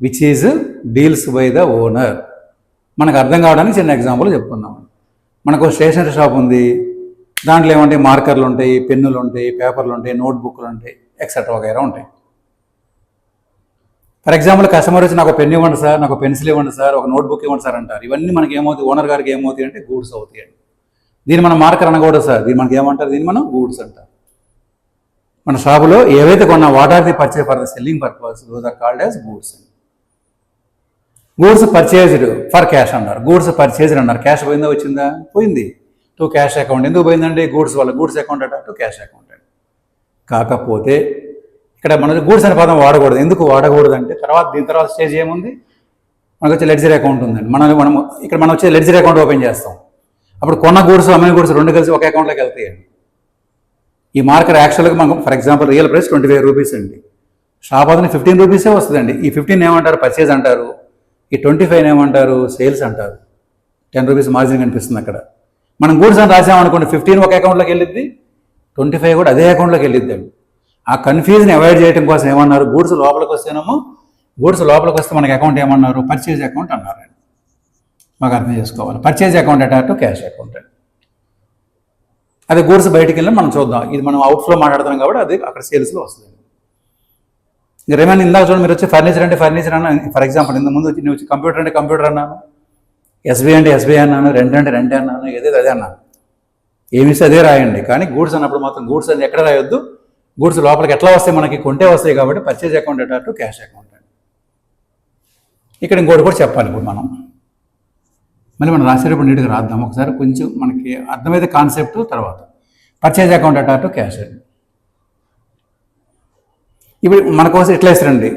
Which is deals by the owner. మనకు అర్థం కావడానికి చిన్న ఎగ్జాంపుల్ చెప్పుకుందాం. మనకు స్టేషనరీ షాప్ ఉంది, దాంట్లో ఏమంటాయి? మార్కర్లు ఉంటాయి, పెన్నులు ఉంటాయి, పేపర్లు ఉంటాయి, నోట్బుక్లు ఉంటాయి, ఎక్సెట్రా వగైరా ఉంటాయి. ఫర్ ఎగ్జాంపుల్ కస్టమర్ వచ్చి నాకు పెన్ ఇవ్వండి సార్, నాకు పెన్సిల్ ఇవ్వండి సార్, ఒక నోట్బుక్ ఇవ్వండి సార్ అంటారు. ఇవన్నీ మనకి ఏమవుతాయి? ఓనర్ గారికి ఏమవుతాయి అంటే గూడ్స్ అవుతాయి అండి. దీన్ని మనం మార్కర్ అనకూడదు సార్, దీన్ని మనకి ఏమంటారు? దీన్ని మనం గూడ్స్ అంటారు. మన షాపులో ఏవైతే కొన్నా, what are the purchase for the selling purpose, those are called as goods. Goods purchased for cash అన్నారు, గూడ్స్ పర్చేజ్డ్ అన్నారు. క్యాష్ పోయిందా వచ్చిందా? పోయింది. To cash account. ఎందుకు పోయిందండి? గూడ్స్ వల్ల. గూడ్స్ అకౌంట్ అట టు క్యాష్ అకౌంట్ అండి. కాకపోతే ఇక్కడ మన గూడ్స్ అనే పదం వాడకూడదు. ఎందుకు వాడకూడదు అంటే దీని తర్వాత స్టేజ్ ఏముంది? మనకు వచ్చే లెడ్జర్ అకౌంట్ ఉందండి. మనం వచ్చే లెడ్జర్ అకౌంట్ ఓపెన్ చేస్తాం. అప్పుడు కొన్న గూడ్స్, అమ్మిన గూడ్స్ రెండు కలిసి ఒక అకౌంట్లోకి వెళ్తాయండి. ఈ మార్కర్ యాక్చువల్గా మనకు for example real price 25 rupees అండి. షాప్ అతను 15 రూపీసే వస్తుందండి. ఈ 15 ఏమంటారు? పర్చేజ్ అంటారు. ఈ 25 ఏమంటారు? సేల్స్ అంటారు. 10 రూపీస్ మార్జిన్ కనిపిస్తుంది అక్కడ. మనం గూడ్స్ అని రాసామనుకోండి, 15 ఒక అకౌంట్లోకి వెళ్ళిద్ది, 25 కూడా అదే అకౌంట్లోకి వెళ్ళిద్దండి. ఆ కన్ఫ్యూజన్ అవాయిడ్ చేయడం కోసం ఏమన్నారు? గూడ్స్ లోపలికి వస్తే మనకి అకౌంట్ ఏమన్నారు? పర్చేజ్ అకౌంట్ అన్నారండి. మాకు అర్థం చేసుకోవాలి. పర్చేజ్ అకౌంట్ అటార్ టు క్యాష్ అకౌంట్ అండి. అదే గూడ్స్ బయటికి వెళ్ళి మనం చూద్దాం. ఇది మనం అవుట్ఫ్లో మాట్లాడుతున్నాం కాబట్టి అది అక్కడ సేల్స్లో వస్తుంది. ఇంకా రేమైనా ఇందాక చూడండి, మీరు వచ్చి ఫర్నిచర్ అంటే ఫర్నిచర్ అన్నాను. ఫర్ ఎగ్జాంపుల్ ఇంత ముందు నేను వచ్చి కంప్యూటర్ అంటే కంప్యూటర్ అన్నాను, ఎస్బీఐ అంటే ఎస్బీఐ అన్నాను, రెంట్ అంటే రెంట్ అన్నాను, ఏదేది అదే అన్నాను. ఏమిస్తే అదే రాయండి. కానీ గూడ్స్ అన్నప్పుడు మాత్రం గూడ్స్ అని ఎక్కడ రాయొద్దు. గూడ్స్ లోపలికి ఎట్లా వస్తాయి? మనకి కొంటే వస్తాయి కాబట్టి పర్చేజ్ అకౌంట్ అటార్ టు క్యాష్ అకౌంట్ అండి. ఇక్కడ ఇంకోటి కూడా చెప్పాలి. ఇప్పుడు మళ్ళీ మనం రాసేటప్పుడు నీట్గా రాద్దాం ఒకసారి, కొంచెం మనకి అర్థమైతే కాన్సెప్ట్. తర్వాత పర్చేజ్ అకౌంట్ అటార్ టు క్యాష్ అండి. ఇప్పుడు మన కోసం ఎట్లా వేస్తారండి?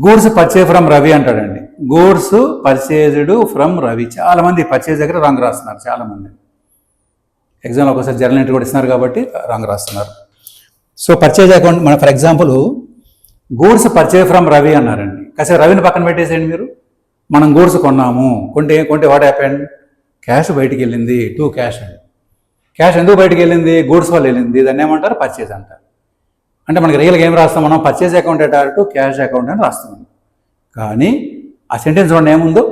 గూడ్స్ పర్చేజ్ ఫ్రమ్ రవి అంటాడండి. Goods purchased from Ravi. చాలామంది పర్చేజ్ దగ్గర రాంగ్ రాస్తున్నారు చాలామంది. ఎగ్జామ్లో ఒకసారి జర్నల్ ఎంట్రీ కూడా ఇస్తున్నారు కాబట్టి రాంగ్ రాస్తున్నారు. సో పర్చేజ్ అకౌంట్ మన for example goods purchase from Ravi అన్నారండి. కాసేపు రవిని పక్కన పెట్టేసేయండి మీరు. మనం గూడ్స్ కొన్నాము, కొంటే వాట్ హ్యాపెండ్, క్యాష్ బయటికి వెళ్ళింది, టు క్యాష్ అండి. క్యాష్ ఎందుకు బయటికి వెళ్ళింది, గూడ్స్ వల్ల వెళ్ళింది, దాన్ని ఏమంటారు, పర్చేజ్ అంటారు. అంటే మనకి రియల్గా ఏం రాస్తాం మనం, పర్చేజ్ అకౌంట్ అటార్ టు క్యాష్ అకౌంట్ అని రాస్తాం. కానీ ఆ సెంటెన్స్ చూడండి ఏముందో,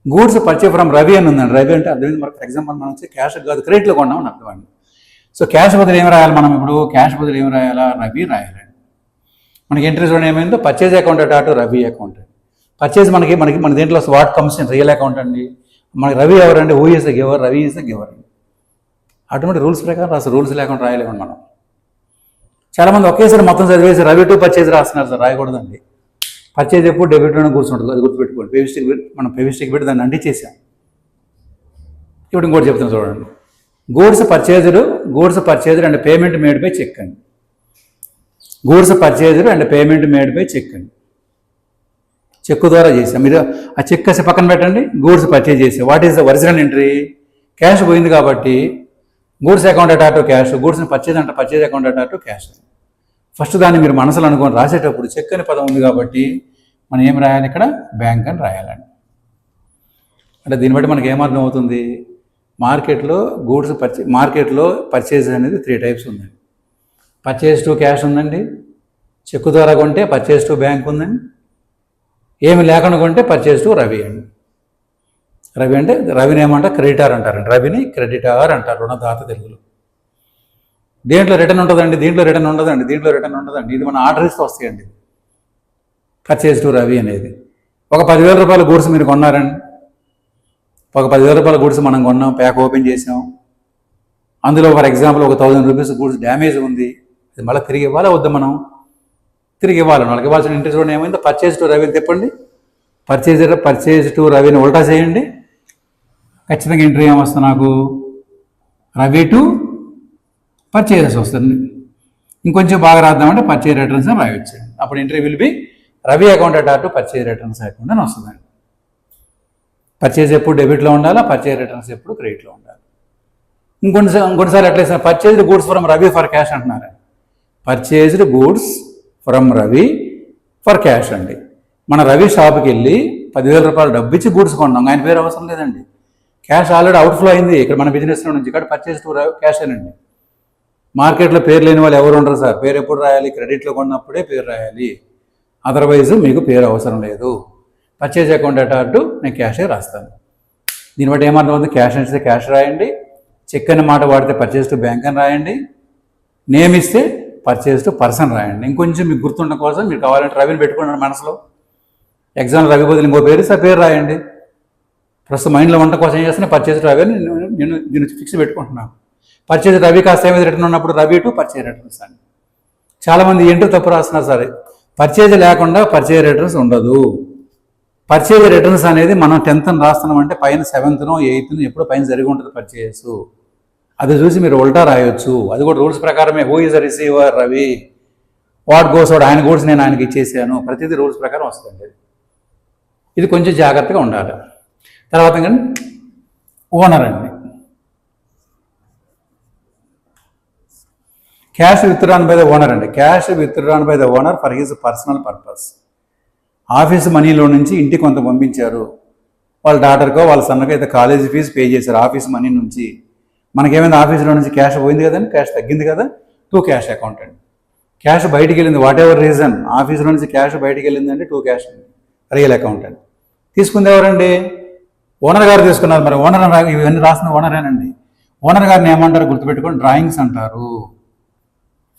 గూడ్స్ పర్చేజ్ ఫ్రమ్ రవి అని ఉందండి. రవి అంటే అర్థమైంది మనకు. ఫర్ ఎగ్జాంపుల్ మనం వచ్చి క్యాష్ కాదు క్రెడిట్లో కొన్నామని అర్థమండి. సో క్యాష్ బదులు ఏం రాయాలి మనం ఇప్పుడు, క్యాష్ బదులు ఏం రాయాలా, రవి రాయాలండి. మనకి ఎంట్రీ చూడండి ఏమైందో, పర్చేజ్ అకౌంట్ అటార్ టు రవి అకౌంట్. పర్చేజ్ మనకి మన దేంట్లో what comes in real account అండి. మనకి రవి ఎవరండి, who is the giver, Ravi is the giver అండి. ఆటోమేటిక్ రూల్స్ ప్రకారం రాస్తారు, రూల్స్ లేకుండా రాయలేమండి మనం. చాలామంది ఒకేసారి మొత్తం చదివేసి రవి టు పర్చేజ్ రాస్తున్నారు సార్, రాయకూడదండి. పర్చేజ్ ఎప్పుడు డెబిట్లోనే కూర్చుంటుంది, అది గుర్తుపెట్టుకోండి. మనం ఫెవిస్టిక్ పెట్టి దాన్ని అంటించేసాం. ఇప్పుడు ఇంకోటి చెప్తాను చూడండి, goods purchased and payment made by cheque అండి. Goods purchased and payment made by cheque అండి. చెక్ ద్వారా చేసాం. మీరు ఆ చెక్ కాసి పక్కన పెట్టండి, గూడ్స్ పర్చేజ్ చేసాం. What is the original entry, cash పోయింది కాబట్టి గూడ్స్ అకౌంట్ అటార్ టు క్యాష్, గూడ్స్ని పర్చేజ్ అకౌంట్ అటార్ టు క్యాష్. ఫస్ట్ దాన్ని మీరు మనసులో అనుకొని రాసేటప్పుడు చెక్ అని పదం ఉంది కాబట్టి మనం ఏం రాయాలి ఇక్కడ, బ్యాంక్ అని రాయాలండి. అంటే దీన్ని బట్టి మనకి ఏమర్థం అవుతుంది, మార్కెట్లో పర్చేజ్ అనేది 3 టైప్స్ ఉందండి. పర్చేజ్ టు క్యాష్ ఉందండి, చెక్ ద్వారా కొంటే పర్చేజ్ టు బ్యాంక్ ఉందండి, ఏమి లేకుండా కొంటే పర్చేజ్ టు రవి అండి. రవి అంటే రవిని ఏమంటారు, క్రెడిటార్ అంటారండి. రవిని క్రెడిటార్ అంటారు, రుణదాత తెలుగులో. దేంట్లో రిటర్న్ ఉంటుందండి, దీంట్లో రిటర్న్ ఉండదండి. ఇది మన ఆర్డర్ ఇస్తే వస్తాయండి. పర్చేజ్ టు రవి అనేది. ఒక 10,000 రూపాయల గూడ్స్ మీరు కొన్నారండి, ఒక 10,000 రూపాయల గూడ్స్ మనం కొన్నాం, ప్యాక్ ఓపెన్ చేసాం. అందులో ఫర్ ఎగ్జాంపుల్ ఒక 1,000 రూపీస్ గూడ్స్ డ్యామేజ్ ఉంది, అది మళ్ళీ తిరిగి ఇవ్వాలా వద్దా, మనం తిరిగి ఇవ్వాలి. వాళ్ళకి ఇవ్వాల్సిన ఇంట్రెస్ట్ కూడా ఏమైందో, పర్చేజ్ టు రవిని తిప్పండి, పర్చేజ్ టు రవిని ఉల్టా చేయండి. ఖచ్చితంగా ఎంట్రీ ఏమొస్తుంది నాకు, రవి టు పర్చేజెస్ వస్తుంది. ఇంకొంచెం బాగా రాద్దామంటే పర్చేజ్ రిటర్న్స్ అని రాయొచ్చు. అప్పుడు entry will be Ravi account అటార్ టు పర్చేజ్ రిటర్న్స్ అకౌంట్ అని వస్తుందండి. పర్చేజ్ ఎప్పుడు డెబిట్లో ఉండాలా, పర్చేజ్ రిటర్న్స్ ఎప్పుడు క్రెడిట్లో ఉండాలి. ఇంకొన్నిసార్లు ఎట్లా ఇస్తారు, purchased goods from Ravi for cash అంటున్నారు. Purchased goods from Ravi for cash అండి. మన రవి షాప్కి వెళ్ళి 10,000 రూపాయలు డబ్బు ఇచ్చి గూడ్స్ కొన్నాం, ఆయన పేరు అవసరం లేదండి. క్యాష్ ఆల్రెడీ అవుట్ఫ్లో అయింది ఇక్కడ మన బిజినెస్లో నుంచి. ఇక్కడ పర్చేజ్ టు క్యాష్ అనండి. మార్కెట్లో పేరు లేని వాళ్ళు ఎవరు ఉండరు సార్. పేరు ఎప్పుడు రాయాలి, క్రెడిట్లో కొన్నప్పుడే పేరు రాయాలి, అదర్వైజ్ మీకు పేరు అవసరం లేదు. పర్చేజ్ అకౌంట్ అటార్ టు నేను క్యాషే రాస్తాను. దీన్ని బట్టి ఏమర్థం అవుతుంది, క్యాష్ అంటే క్యాష్ రాయండి, చెక్ అనే మాట వాడితే పర్చేజ్ టు బ్యాంక్ అని రాయండి, నేమ్ ఇస్తే పర్చేజ్ టు పర్సన్ రాయండి. ఇంకొంచెం మీకు గుర్తుండడం కోసం మీరు కావాలంటే రవిని పెట్టుకున్నాను మనసులో. ఎగ్జామ్ రవి బదులు ఇంకో పేరు సార్ పేరు రాయండి. ప్రస్తుతం మైండ్లో వంట కోసం ఏం చేస్తున్నా, పర్చేజ్ రవి అని నేను ఫిక్స్ పెట్టుకుంటున్నాను. పర్చేజ్ రవి కాస్త ఏమైనా రిటర్న్ ఉన్నప్పుడు రవి టు పర్చేజ్ రిటర్న్స్ అని. చాలామంది ఏంటో తప్పు రాస్తున్నారు సార్. పర్చేజ్ లేకుండా పర్చేజ్ రిటర్న్స్ ఉండదు. పర్చేజ్ రిటర్న్స్ అనేది మనం 10th రాస్తున్నామంటే పైన 7th 8th ఎప్పుడు పైన జరిగి ఉంటుంది పర్చేజ్. అది చూసి మీరు ఉల్టా రాయొచ్చు. అది కూడా రూల్స్ ప్రకారమే. Who is the receiver, Ravi. What goes out, ఆయన గూడ్స్ నేను ఆయనకి ఇచ్చేసాను. ప్రతిదీ రూల్స్ ప్రకారం వస్తుంది. ఇది కొంచెం జాగ్రత్తగా ఉండాలి. తర్వాత కానీ ఓనర్ అండి. Cash withdrawn by the owner అండి. Cash withdrawn by the owner for his personal purpose. Office మనీలో నుంచి ఇంటికి కొంత పంపించారు, వాళ్ళ డాటర్కో వాళ్ళ సన్నకో అయితే కాలేజీ ఫీజు పే చేశారు ఆఫీస్ మనీ నుంచి. మనకేమైంది, ఆఫీస్లో నుంచి క్యాష్ పోయింది కదండి, క్యాష్ తగ్గింది కదా, టు క్యాష్ అకౌంట్ అండి. క్యాష్ బయటికి వెళ్ళింది, వాట్ ఎవర్ రీజన్, ఆఫీస్లో నుంచి క్యాష్ బయటికి వెళ్ళిందంటే టు క్యాష్ అండి, రియల్ అకౌంట్ అండి. తీసుకుంది ఎవరండి, ఓనర్ గారు తీసుకున్నారు. మరి ఓనర్ ఇవన్నీ రాసిన ఓనరేనండి. ఓనర్ గారిని ఏమంటారు గుర్తుపెట్టుకోండి, డ్రాయింగ్స్ అంటారు.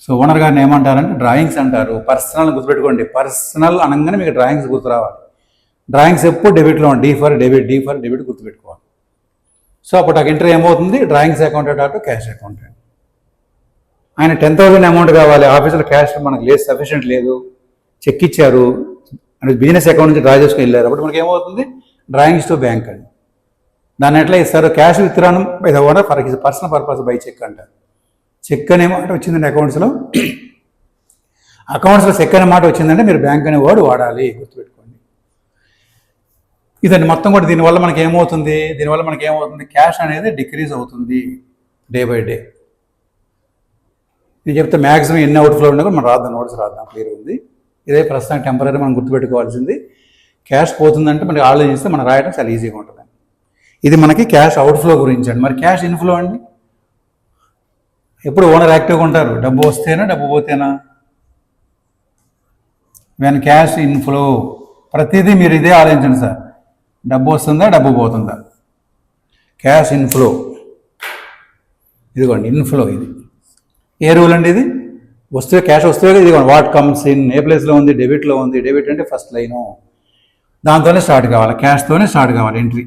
సో ఓనర్ గారిని ఏమంటారంటే డ్రాయింగ్స్ అంటారు. పర్సనల్ గుర్తుపెట్టుకోండి, పర్సనల్ అనగానే మీకు డ్రాయింగ్స్ గుర్తు రావాలి. డ్రాయింగ్స్ ఎప్పుడు డెబిట్లో డి ఫర్ డెబిట్ గుర్తుపెట్టుకోవాలి. సో అప్పుడు నాకు ఎంట్రీ ఏమవుతుంది, డ్రాయింగ్స్ అకౌంట్ అటు క్యాష్ అకౌంట్. ఆయన 10,000 అమౌంట్ కావాలి, ఆఫీసులో క్యాష్ మనకు లేదు, సఫిషియెంట్ లేదు, చెక్ ఇచ్చారు, అంటే బిజినెస్ అకౌంట్ నుంచి డ్రా చేసుకుని వెళ్ళారు. అప్పుడు మనకి ఏమవుతుంది, డ్రాయింగ్స్ టు బ్యాంక్ అండి. దాన్ని ఎట్లా ఇస్తారు, cash withdrawn by the owner for his personal purpose by cheque అంటారు. చెక్ అనే మాట వచ్చిందండి అకౌంట్స్లో చెక్ అనే మాట వచ్చిందంటే మీరు బ్యాంక్ అనే వర్డ్ వాడాలి, గుర్తుపెట్టుకోండి. ఇదండి మొత్తం కూడా. దీనివల్ల మనకి ఏమవుతుంది, క్యాష్ అనేది డిక్రీజ్ అవుతుంది. Day by day. నేను చెప్తే మ్యాక్సిమం ఎన్ని అవుట్ఫ్లో ఉన్నా కూడా మనం రాద్దాం, నోట్స్ రాద్దాం, క్లియర్ ఉంది. ఇదే ప్రస్తుతానికి టెంపరీ మనం గుర్తుపెట్టుకోవాల్సింది. క్యాష్ పోతుందంటే మనకి ఆలోచిస్తే మనం రాయడం చాలా ఈజీగా ఉంటుంది. ఇది మనకి క్యాష్ అవుట్ఫ్లో గురించి అండి. మరి క్యాష్ ఇన్ఫ్లో అండి, ఎప్పుడు ఓనర్ యాక్టివ్గా ఉంటారు. డబ్బు వస్తేనా డబ్బు పోతేనా? వెన్ క్యాష్ ఇన్ఫ్లో, ప్రతిదీ మీరు ఇదే ఆలోచించండి సార్. డబ్బు వస్తుందా డబ్బు పోతుందా? క్యాష్ ఇన్ఫ్లో, ఇదిగోండి ఇన్ఫ్లో. ఇది ఏ రూల్ అండి? ఇది వస్తువే, క్యాష్ వస్తువే. ఇదిగోండి వాట్ కమ్స్ ఇన్, ఏ ప్లేస్లో ఉంది? డెబిట్లో ఉంది. డెబిట్ అంటే ఫస్ట్ లైను, దాంతోనే స్టార్ట్ కావాలి, క్యాష్తోనే స్టార్ట్ కావాలి ఎంట్రీ.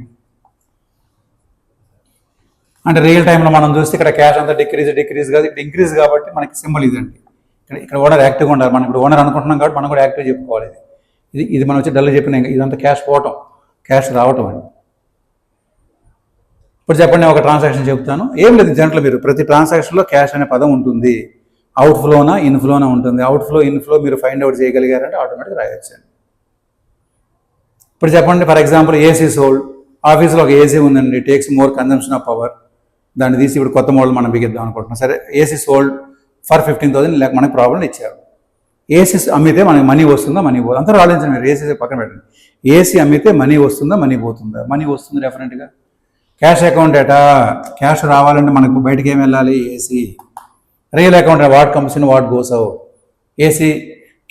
అంటే రియల్ టైంలో మనం చూస్తే ఇక్కడ క్యాష్ అంతా డిక్రీజ్ కాదు, ఇక్కడ ఇంక్రీజ్ కాబట్టి మనకి సింబల్ ఇదండి. ఇక్కడ ఓనర్ యాక్టివ్గా ఉండాలి. మనం ఇప్పుడు ఓనర్ అనుకుంటున్నాం కాబట్టి మనం కూడా యాక్టివ్ చెప్పుకోవాలి. ఇది మనం వచ్చి డల్ చెప్పిన ఇదంతా క్యాష్ పోవటం, క్యాష్ రావటం అండి. ఇప్పుడు చెప్పండి, ఒక ట్రాన్సాక్షన్ చెప్తాను. ఏం లేదు, జనరల్ మీరు ప్రతి ట్రాన్సాక్షన్లో క్యాష్ అనే పదం ఉంటుంది. అవుట్ఫ్లోనా ఇన్ఫ్లోనా ఉంటుంది. అవుట్ఫ్లో ఇన్ఫ్లో మీరు ఫైండ్ అవుట్ చేయగలిగారంటే ఆటోమేటిక్గా రాయొచ్చండి. ఇప్పుడు చెప్పండి, ఫర్ ఎగ్జాంపుల్ ఏసీ సోల్డ్. ఆఫీస్లో ఒక ఏసీ ఉందండి, takes more consumption of power. దాన్ని తీసి ఇప్పుడు కొత్త మోడల్ మనం బిగిద్దాం అనుకుంటున్నాం. సరే, ఏసీ సోల్డ్ ఫర్ 15,000, లేక మనకి ప్రాబ్లం ఇచ్చారు. ఏసీ అమ్మితే మనకి మనీ వస్తుందా మనీ పోతుందా? అందరూ ఆలోచించండి మీరు. ఏసీ పక్కన పెట్టండి. ఏసీ అమ్మితే మనీ వస్తుందా మనీ పోతుందా? మనీ వస్తుంది డెఫినెట్గా. క్యాష్ అకౌంట్ ఏటా, క్యాష్ రావాలంటే మనకు బయటకి ఏం వెళ్ళాలి? AC. Real account what comes in what goes out. AC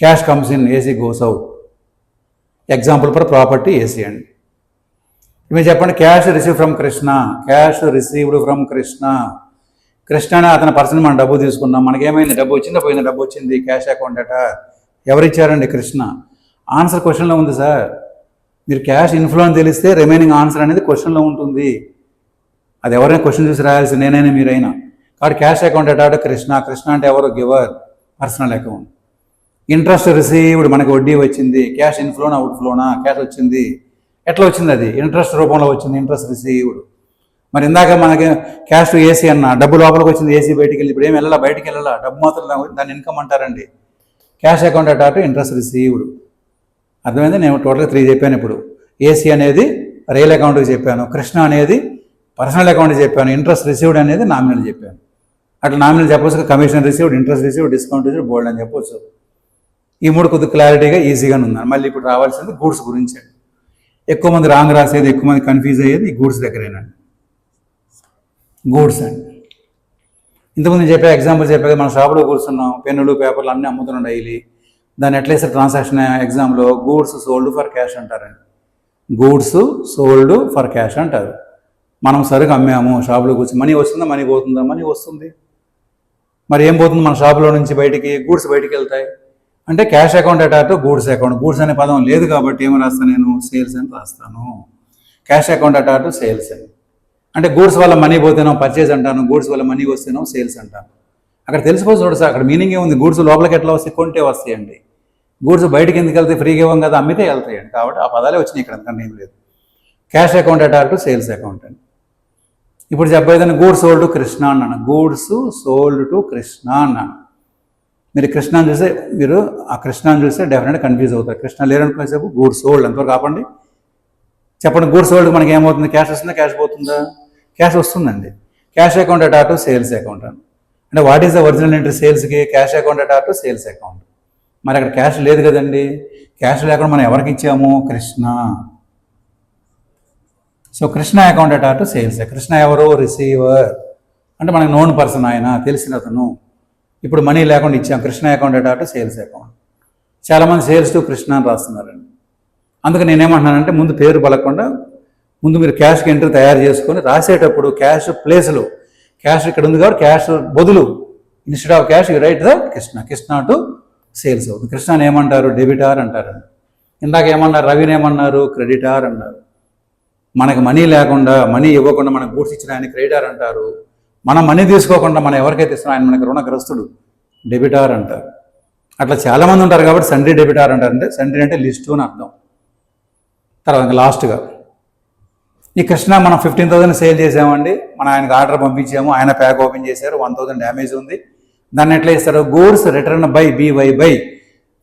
cash comes in, AC goes out. Example for property AC అండి. మీరు చెప్పండి, cash receive from Krishna. Cash received from Krishna. Krishna అనే అతని పర్సన్ మనం డబ్బు తీసుకున్నాం. మనకేమైంది? డబ్బు వచ్చిందా పోయిందా? డబ్బు వచ్చింది. క్యాష్ అకౌంట్ అట. ఎవరిచ్చారండి? కృష్ణ. ఆన్సర్ క్వశ్చన్లో ఉంది సార్. మీరు క్యాష్ ఇన్ఫ్లో అని తెలిస్తే రిమైనింగ్ ఆన్సర్ అనేది క్వశ్చన్లో ఉంటుంది. అది ఎవరైనా క్వశ్చన్ చూసి రాయాల్సి, నేనైనా మీరైనా. కాబట్టి క్యాష్ అకౌంట్ అట కృష్ణ. కృష్ణ అంటే ఎవరు? Giver, personal account. Interest received, మనకి వడ్డీ వచ్చింది. క్యాష్ ఇన్ఫ్లోనా అవుట్ఫ్లోనా? క్యాష్ వచ్చింది. ఎట్లా వచ్చింది? అది ఇంట్రెస్ట్ రూపంలో వచ్చింది. Interest received. మరి ఇందాక మనకి క్యాష్ ఏసీ అన్న, డబ్బు లోపలికి వచ్చింది, ఏసీ బయటికి వెళ్ళి. ఇప్పుడు ఏం వెళ్ళాలా? బయటికి వెళ్ళాలా? డబ్బు మాత్రం దాన్ని ఇన్కమ్ అంటారండి. క్యాష్ అకౌంట్ అటాటు ఇంట్రెస్ట్ రిసీవ్డ్. అర్థమైంది? నేను టోటల్గా 3 చెప్పాను. ఇప్పుడు ఏసీ అనేది రియల్ అకౌంట్కి చెప్పాను, కృష్ణ అనేది పర్సనల్ అకౌంట్కి చెప్పాను, ఇంట్రెస్ట్ రిసీవ్డ్ అనేది నామినల్ చెప్పాను. అట్లా నామినల్ చెప్పవచ్చు, commission received, interest received, discount received, bold అని చెప్పవచ్చు. ఈ 3 కొద్దిగా క్లారిటీగా ఈజీగానే ఉన్నాను. మళ్ళీ ఇప్పుడు రావాల్సింది గూడ్స్ గురించి. ఎక్కువ మంది రాంగ్ రాసేది, ఎక్కువ మంది కన్ఫ్యూజ్ అయ్యేది ఈ గూడ్స్ దగ్గరేనండి. గూడ్స్ అండి. ఇంతకుముందు చెప్పే ఎగ్జాంపుల్ చెప్పే, మన షాప్లో కూర్చున్నాం, పెన్నులు పేపర్లు అన్నీ అమ్ముతున్నాం డైలీ. దాన్ని ఎట్లా వేస్తారు? ట్రాన్సాక్షన్ ఎగ్జామ్లో గూడ్స్ సోల్డ్ ఫర్ క్యాష్ అంటారండి. గూడ్స్ సోల్డ్ ఫర్ క్యాష్ అంటారు. మనం సరుకు అమ్మాము, షాప్లో కూర్చొని మనీ వస్తుందా మనీ పోతుందా? మనీ వస్తుంది. మరి ఏం పోతుంది మన షాప్లో నుంచి బయటికి? గూడ్స్ బయటికి వెళ్తాయి. అంటే క్యాష్ అకౌంట్ అటాటు గూడ్స్ అకౌంట్. గూడ్స్ అనే పదం లేదు కాబట్టి ఏమి రాస్తాను నేను? సేల్స్ అని రాస్తాను. క్యాష్ అకౌంట్ అటాటు సేల్స్ అని. అంటే గూడ్స్ వల్ల మనీ పోతేనో పర్చేజ్ అంటాను, గూడ్స్ వల్ల మనీ వస్తేనో సేల్స్ అంటాను. అక్కడ తెలిసిపోతుంది చూడు సార్, అక్కడ మీనింగ్ ఏముంది? గూడ్స్ లోపలికి ఎట్లా వస్తాయి? కొంటే వస్తాయండి. గూడ్స్ బయటకి ఎందుకు వెళ్తాయి? ఫ్రీగా ఇవ్వం కదా, అమ్మితే వెళ్తాయండి. కాబట్టి ఆ పదాలే వచ్చినాయి ఇక్కడ, ఎందుకంటే ఏం లేదు. క్యాష్ అకౌంట్ అటాటు సేల్స్ అకౌంట్ అండి. ఇప్పుడు చెప్పేదాన్ని గూడ్స్ సోల్డ్ టు కృష్ణ అన్నాను. గూడ్స్ సోల్డ్ టు కృష్ణ అన్నాను. మీరు కృష్ణని చూస్తే, మీరు ఆ కృష్ణని చూస్తే డెఫినెట్గా కన్ఫ్యూజ్ అవుతారు. కృష్ణ లేరనుకునేసేపు గూడ్స్ సోల్డ్ అంతవరకు కాపండి. చెప్పండి, గూడ్స్ సోల్డ్ మనకి ఏమవుతుంది? క్యాష్ వస్తుందా క్యాష్ పోతుందా? క్యాష్ వస్తుందండి. క్యాష్ అకౌంట్ అటాటు సేల్స్ అకౌంట్ అని. అంటే what is the original entry సేల్స్కి? క్యాష్ అకౌంట్ అటాటు సేల్స్ అకౌంట్. మరి అక్కడ క్యాష్ లేదు కదండి. క్యాష్ లేకుండా మనం ఎవరికి ఇచ్చాము? కృష్ణ. సో కృష్ణ అకౌంట్ అటాటు సేల్స్. కృష్ణ ఎవరు? రిసీవర్. అంటే మనకు నోన్ పర్సన్, ఆయన తెలిసిన అతను. ఇప్పుడు మనీ లేకుండా ఇచ్చాం. కృష్ణ అకౌంట్ అటాటు సేల్స్ అకౌంట్. చాలామంది సేల్స్ టు కృష్ణ అని రాస్తున్నారండి. అందుకు నేనేమంటున్నానంటే, ముందు పేరు పలకుండా ముందు మీరు క్యాష్కి ఎంట్రీ తయారు చేసుకొని రాసేటప్పుడు క్యాష్ ప్లేస్లో, క్యాష్ ఇక్కడ ఉంది కాబట్టి క్యాష్ బదులు instead of cash you right the Krishna. Krishna to sales అవుతుంది. కృష్ణని ఏమంటారు? డెబిటార్ అంటారండి. ఇందాక ఏమన్నారు? రవిని ఏమన్నారు? క్రెడిటార్ అన్నారు. మనకు మనీ లేకుండా, మనీ ఇవ్వకుండా మనకు గూడ్స్ ఇచ్చిన ఆయన క్రెడిటార్ అంటారు. మనం మనీ తీసుకోకుండా మనం ఎవరికైతే ఇస్తున్నాం ఆయన మనకు రుణగ్రస్తుడు, డెబిటార్ అంటారు. అట్లా చాలామంది ఉంటారు కాబట్టి సండ్రీ డెబిటార్ అంటారు. అంటే సండ్రీ అంటే లిస్టు అని అర్థం. తర్వాత లాస్ట్గా ఈ కృష్ణ మనం 15,000 సేల్ చేసామండి. మనం ఆయనకు ఆర్డర్ పంపించాము, ఆయన ప్యాక్ ఓపెన్ చేశారు, 1,000 డ్యామేజ్ ఉంది. దాన్ని ఎట్లా ఇస్తారు? Goods written by BY by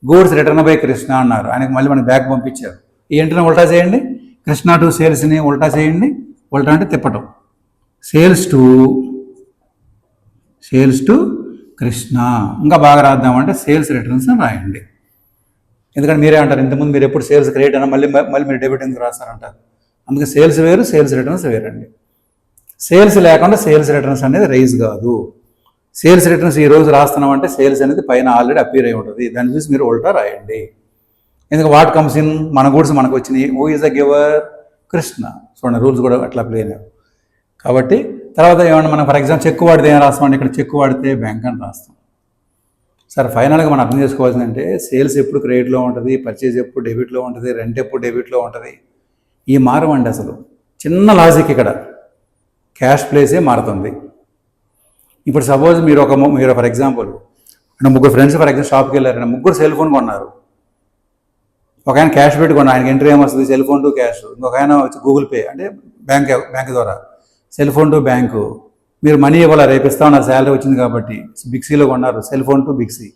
goods written by Krishna అన్నారు. ఆయనకు మళ్ళీ మన బ్యాగ్ పంపించారు. ఈ ఎంట్రీని ఉల్టా చేయండి. కృష్ణ టు సేల్స్ని ఉల్టా చేయండి. ఉల్టా అంటే తిప్పటం. Sales to sales to Krishna. ఇంకా బాగా రాద్దామంటే సేల్స్ రిటర్న్స్ అని రాయండి. ఎందుకంటే మీరే అంటారు ఇంతకుముందు మీరు ఎప్పుడు సేల్స్ క్రియేట్ అయినా మళ్ళీ మళ్ళీ మీరు డెబిట్ ఎందుకు రాస్తారంటారు. అందుకే సేల్స్ వేరు, సేల్స్ రిటర్న్స్ వేరండి. సేల్స్ లేకుండా సేల్స్ రిటర్న్స్ అనేది రైజ్ కాదు. సేల్స్ రిటర్న్స్ ఈ రోజు రాస్తున్నామంటే సేల్స్ అనేది పైన ఆల్రెడీ అపీర్ అయి ఉంటుంది. దాన్ని చూసి మీరు ఉల్టా రాయండి. ఎందుకంటే వాట్ కమ్స్ ఇన్, మన గూడ్స్ మనకు వచ్చినాయి. Who is the giver? Krishna. చూడండి రూల్స్ కూడా అట్లా అప్లై అయినాయి. కాబట్టి తర్వాత ఏమన్నా మనం ఫర్ ఎగ్జాంపుల్ చెక్ వాడితే ఏం రాస్తామంటే ఇక్కడ చెక్ వాడితే బ్యాంక్ అని రాస్తాం. సరే ఫైనల్గా మనం అర్థం చేసుకోవాల్సిందంటే సేల్స్ ఎప్పుడు క్రెడిట్లో ఉంటుంది, పర్చేజ్ ఎప్పుడు డెబిట్లో ఉంటుంది, రెంట్ ఎప్పుడు డెబిట్లో ఉంటుంది. ఈ మారమండి అసలు. చిన్న లాజిక్ ఇక్కడ క్యాష్ ప్లేసే మారుతుంది. ఇప్పుడు సపోజ్ మీరు ఫర్ ఎగ్జాంపుల్ ముగ్గురు ఫ్రెండ్స్ ఫర్ ఎగ్జాంపుల్ షాప్కి వెళ్ళారు, ముగ్గురు సెల్ ఫోన్ కొన్నారు. ఒక ఆయన క్యాష్ పెట్టుకున్నాడు, ఆయనకి ఎంట్రీ ఏమొస్తుంది? Cell phone to cash. ఇంకొక ఆయన వచ్చి గూగుల్ పే అంటే బ్యాంక్ ద్వారా సెల్ ఫోన్ టు బ్యాంకు. మీరు మనీ ఇవ్వాలి, రేపు ఇస్తా ఉన్నారు, శాలరీ వచ్చింది కాబట్టి. బిక్సీలో కొన్నారు, సెల్ ఫోన్ టు బిక్సీ.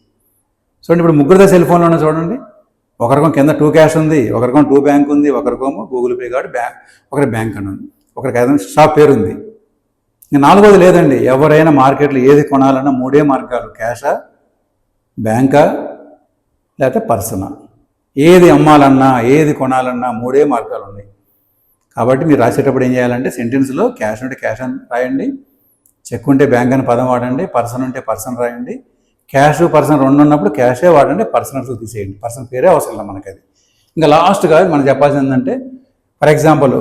చూడండి ఇప్పుడు ముగ్గురుతో సెల్ ఫోన్లోనే చూడండి, ఒకరికో కింద 2 క్యాష్ ఉంది, ఒకరికో 2 బ్యాంక్ ఉంది, ఒకరికేమో గూగుల్ పే కాబట్టి ఒకరి బ్యాంక్ అని ఉంది, ఒకరికి ఏదైనా షాప్ పేరు ఉంది. ఇంకా 4వది లేదండి. ఎవరైనా మార్కెట్లో ఏది కొనాలన్నా 3 మార్గాలు, క్యాషా, బ్యాంకా, లేకపోతే పర్సనా. ఏది అమ్మాలన్నా ఏది కొనాలన్నా 3 మార్గాలు ఉన్నాయి. కాబట్టి మీరు రాసేటప్పుడు ఏం చేయాలంటే సెంటెన్స్లో క్యాష్ ఉంటే క్యాష్ అని రాయండి, చెక్ ఉంటే బ్యాంక్ అని పదం వాడండి, పర్సన్ ఉంటే పర్సన్ రాయండి. క్యాష్ పర్సన్ 2 ఉన్నప్పుడు క్యాషే వాడండి, పర్సన్ అసలు తీసేయండి. పర్సన్ పేరే అవసరం లేదు మనకి. అది ఇంకా లాస్ట్గా మనం చెప్పాల్సింది ఏంటంటే for example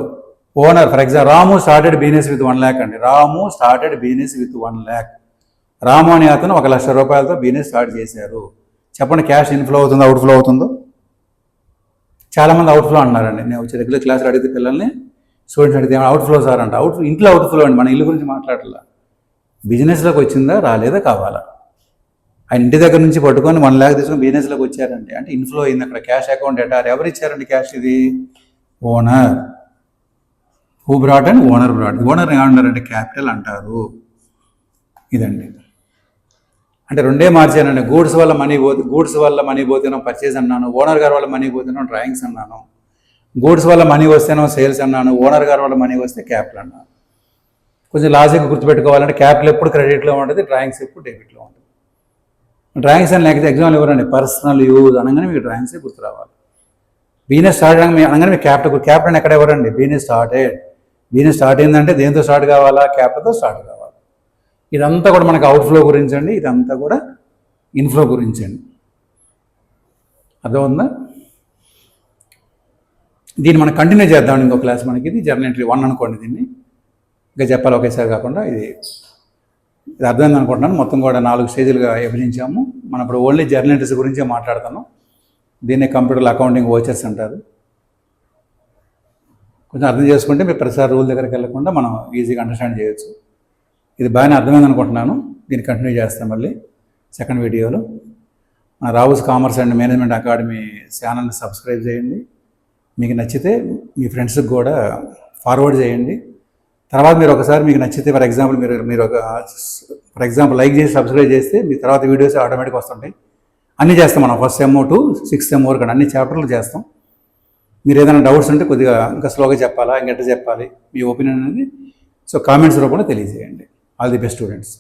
owner, for example Ramu started business with 1 lakh అండి. రాము స్టార్టెడ్ బిజినెస్ విత్ 1 lakh. రాము అనే అతను 1,00,000 రూపాయలతో బిజినెస్ స్టార్ట్ చేశారు. చెప్పండి క్యాష్ ఇన్ఫ్లో అవుతుందో అవుట్ఫ్లో అవుతుందో? చాలామంది అవుట్ఫ్లో అన్నారండి. నేను వచ్చి రెగ్యులర్ క్లాసులు అడిగితే పిల్లల్ని, స్టూడెంట్స్ అడిగితే అవుట్ఫ్లో సార్ అంట. ఇంట్లో అవుట్ఫ్లో అండి, మన ఇల్లు గురించి మాట్లాడాల. బిజినెస్లోకి వచ్చిందా రాలేదా కావాలా? ఆయన ఇంటి దగ్గర నుంచి పట్టుకొని 1 lakh తీసుకొని బిజినెస్లోకి వచ్చారండి అంటే ఇన్ఫ్లో అయింది. అక్కడ క్యాష్ అకౌంట్ ఎటార్. ఎవరు ఇచ్చారండి క్యాష్? ఇది owner. Who brought and owner brought. Owner ఏమంటారంటే క్యాపిటల్ అంటారు. ఇదండి. అంటే 2 మార్చానండి. గూడ్స్ వల్ల మనీ పోతేనో పర్చేజ్ అన్నాను, ఓనర్ గారి వల్ల మనీ పోతేనో డ్రాయింగ్స్ అన్నాను. గూడ్స్ వల్ల మనీ వస్తేనో సేల్స్ అన్నాను, ఓనర్ గారి వల్ల మనీ వస్తే క్యాపిటల్ అన్నాను. కొంచెం లాజిక్ గుర్తుపెట్టుకోవాలంటే క్యాపిటల్ ఎప్పుడు క్రెడిట్లో ఉంటుంది, డ్రాయింగ్స్ ఎప్పుడు డెబిట్లో ఉంటుంది. డ్రాయింగ్స్ అని లేకపోతే ఎగ్జామ్లు ఇవ్వరండి. పర్సనల్ యూజ్ అనగానే మీకు డ్రాయింగ్సే గుర్తు రావాలి. బిజినెస్ స్టార్ట్ అనగానే మీకు క్యాపిటల్ ఎక్కడ ఇవ్వరండి. బిజినెస్ స్టార్ట్ అయిందంటే దేంతో స్టార్ట్ కావాలా? క్యాపిటల్తో స్టార్ట్ కావాలి. ఇదంతా కూడా మనకు అవుట్ఫ్లో గురించి అండి, ఇదంతా కూడా ఇన్ఫ్లో గురించి అండి. అర్థమవుతుందా? దీన్ని మనం కంటిన్యూ చేద్దాం. ఇంకో క్లాస్ మనకి ఇది జర్నల్ ఎంట్రీ 1 అనుకోండి. దీన్ని ఇంకా చెప్పాలి ఒకేసారి కాకుండా. ఇది అర్థమైంది అనుకుంటున్నాను. మొత్తం కూడా 4 స్టేజ్లుగా విభజించాము. మనం ఇప్పుడు ఓన్లీ జర్నల్ ఎంట్రీస్ గురించే మాట్లాడుతున్నాం. దీన్ని కంప్యూటర్లో అకౌంటింగ్ వోచర్స్ అంటారు. కొంచెం అర్థం చేసుకుంటే మీరు ప్రతిసారి రూల్ దగ్గరికి వెళ్ళకుండా మనం ఈజీగా అండర్స్టాండ్ చేయొచ్చు. ఇది బాగానే అర్థమైంది అనుకుంటున్నాను. దీన్ని కంటిన్యూ చేస్తాం మళ్ళీ సెకండ్ వీడియోలో. మన Rao's commerce and management academy ఛానల్ని సబ్స్క్రైబ్ చేయండి. మీకు నచ్చితే మీ ఫ్రెండ్స్కి కూడా ఫార్వర్డ్ చేయండి. తర్వాత మీరు ఒకసారి మీకు నచ్చితే ఫర్ ఎగ్జాంపుల్ లైక్ చేసి సబ్స్క్రైబ్ చేస్తే మీ తర్వాత వీడియోస్ ఆటోమేటిక్గా వస్తుంటాయి. అన్నీ చేస్తాం మనం, 1st sem to 6th sem వరకు అన్ని చాప్టర్లు చేస్తాం. మీరు ఏదైనా డౌట్స్ ఉంటే కొద్దిగా ఇంకా స్లోగా చెప్పాలా, ఇంకెట్లా చెప్పాలి, మీ ఒపీనియన్ అనేది కామెంట్స్ రూపంలో తెలియజేయండి. All the best students.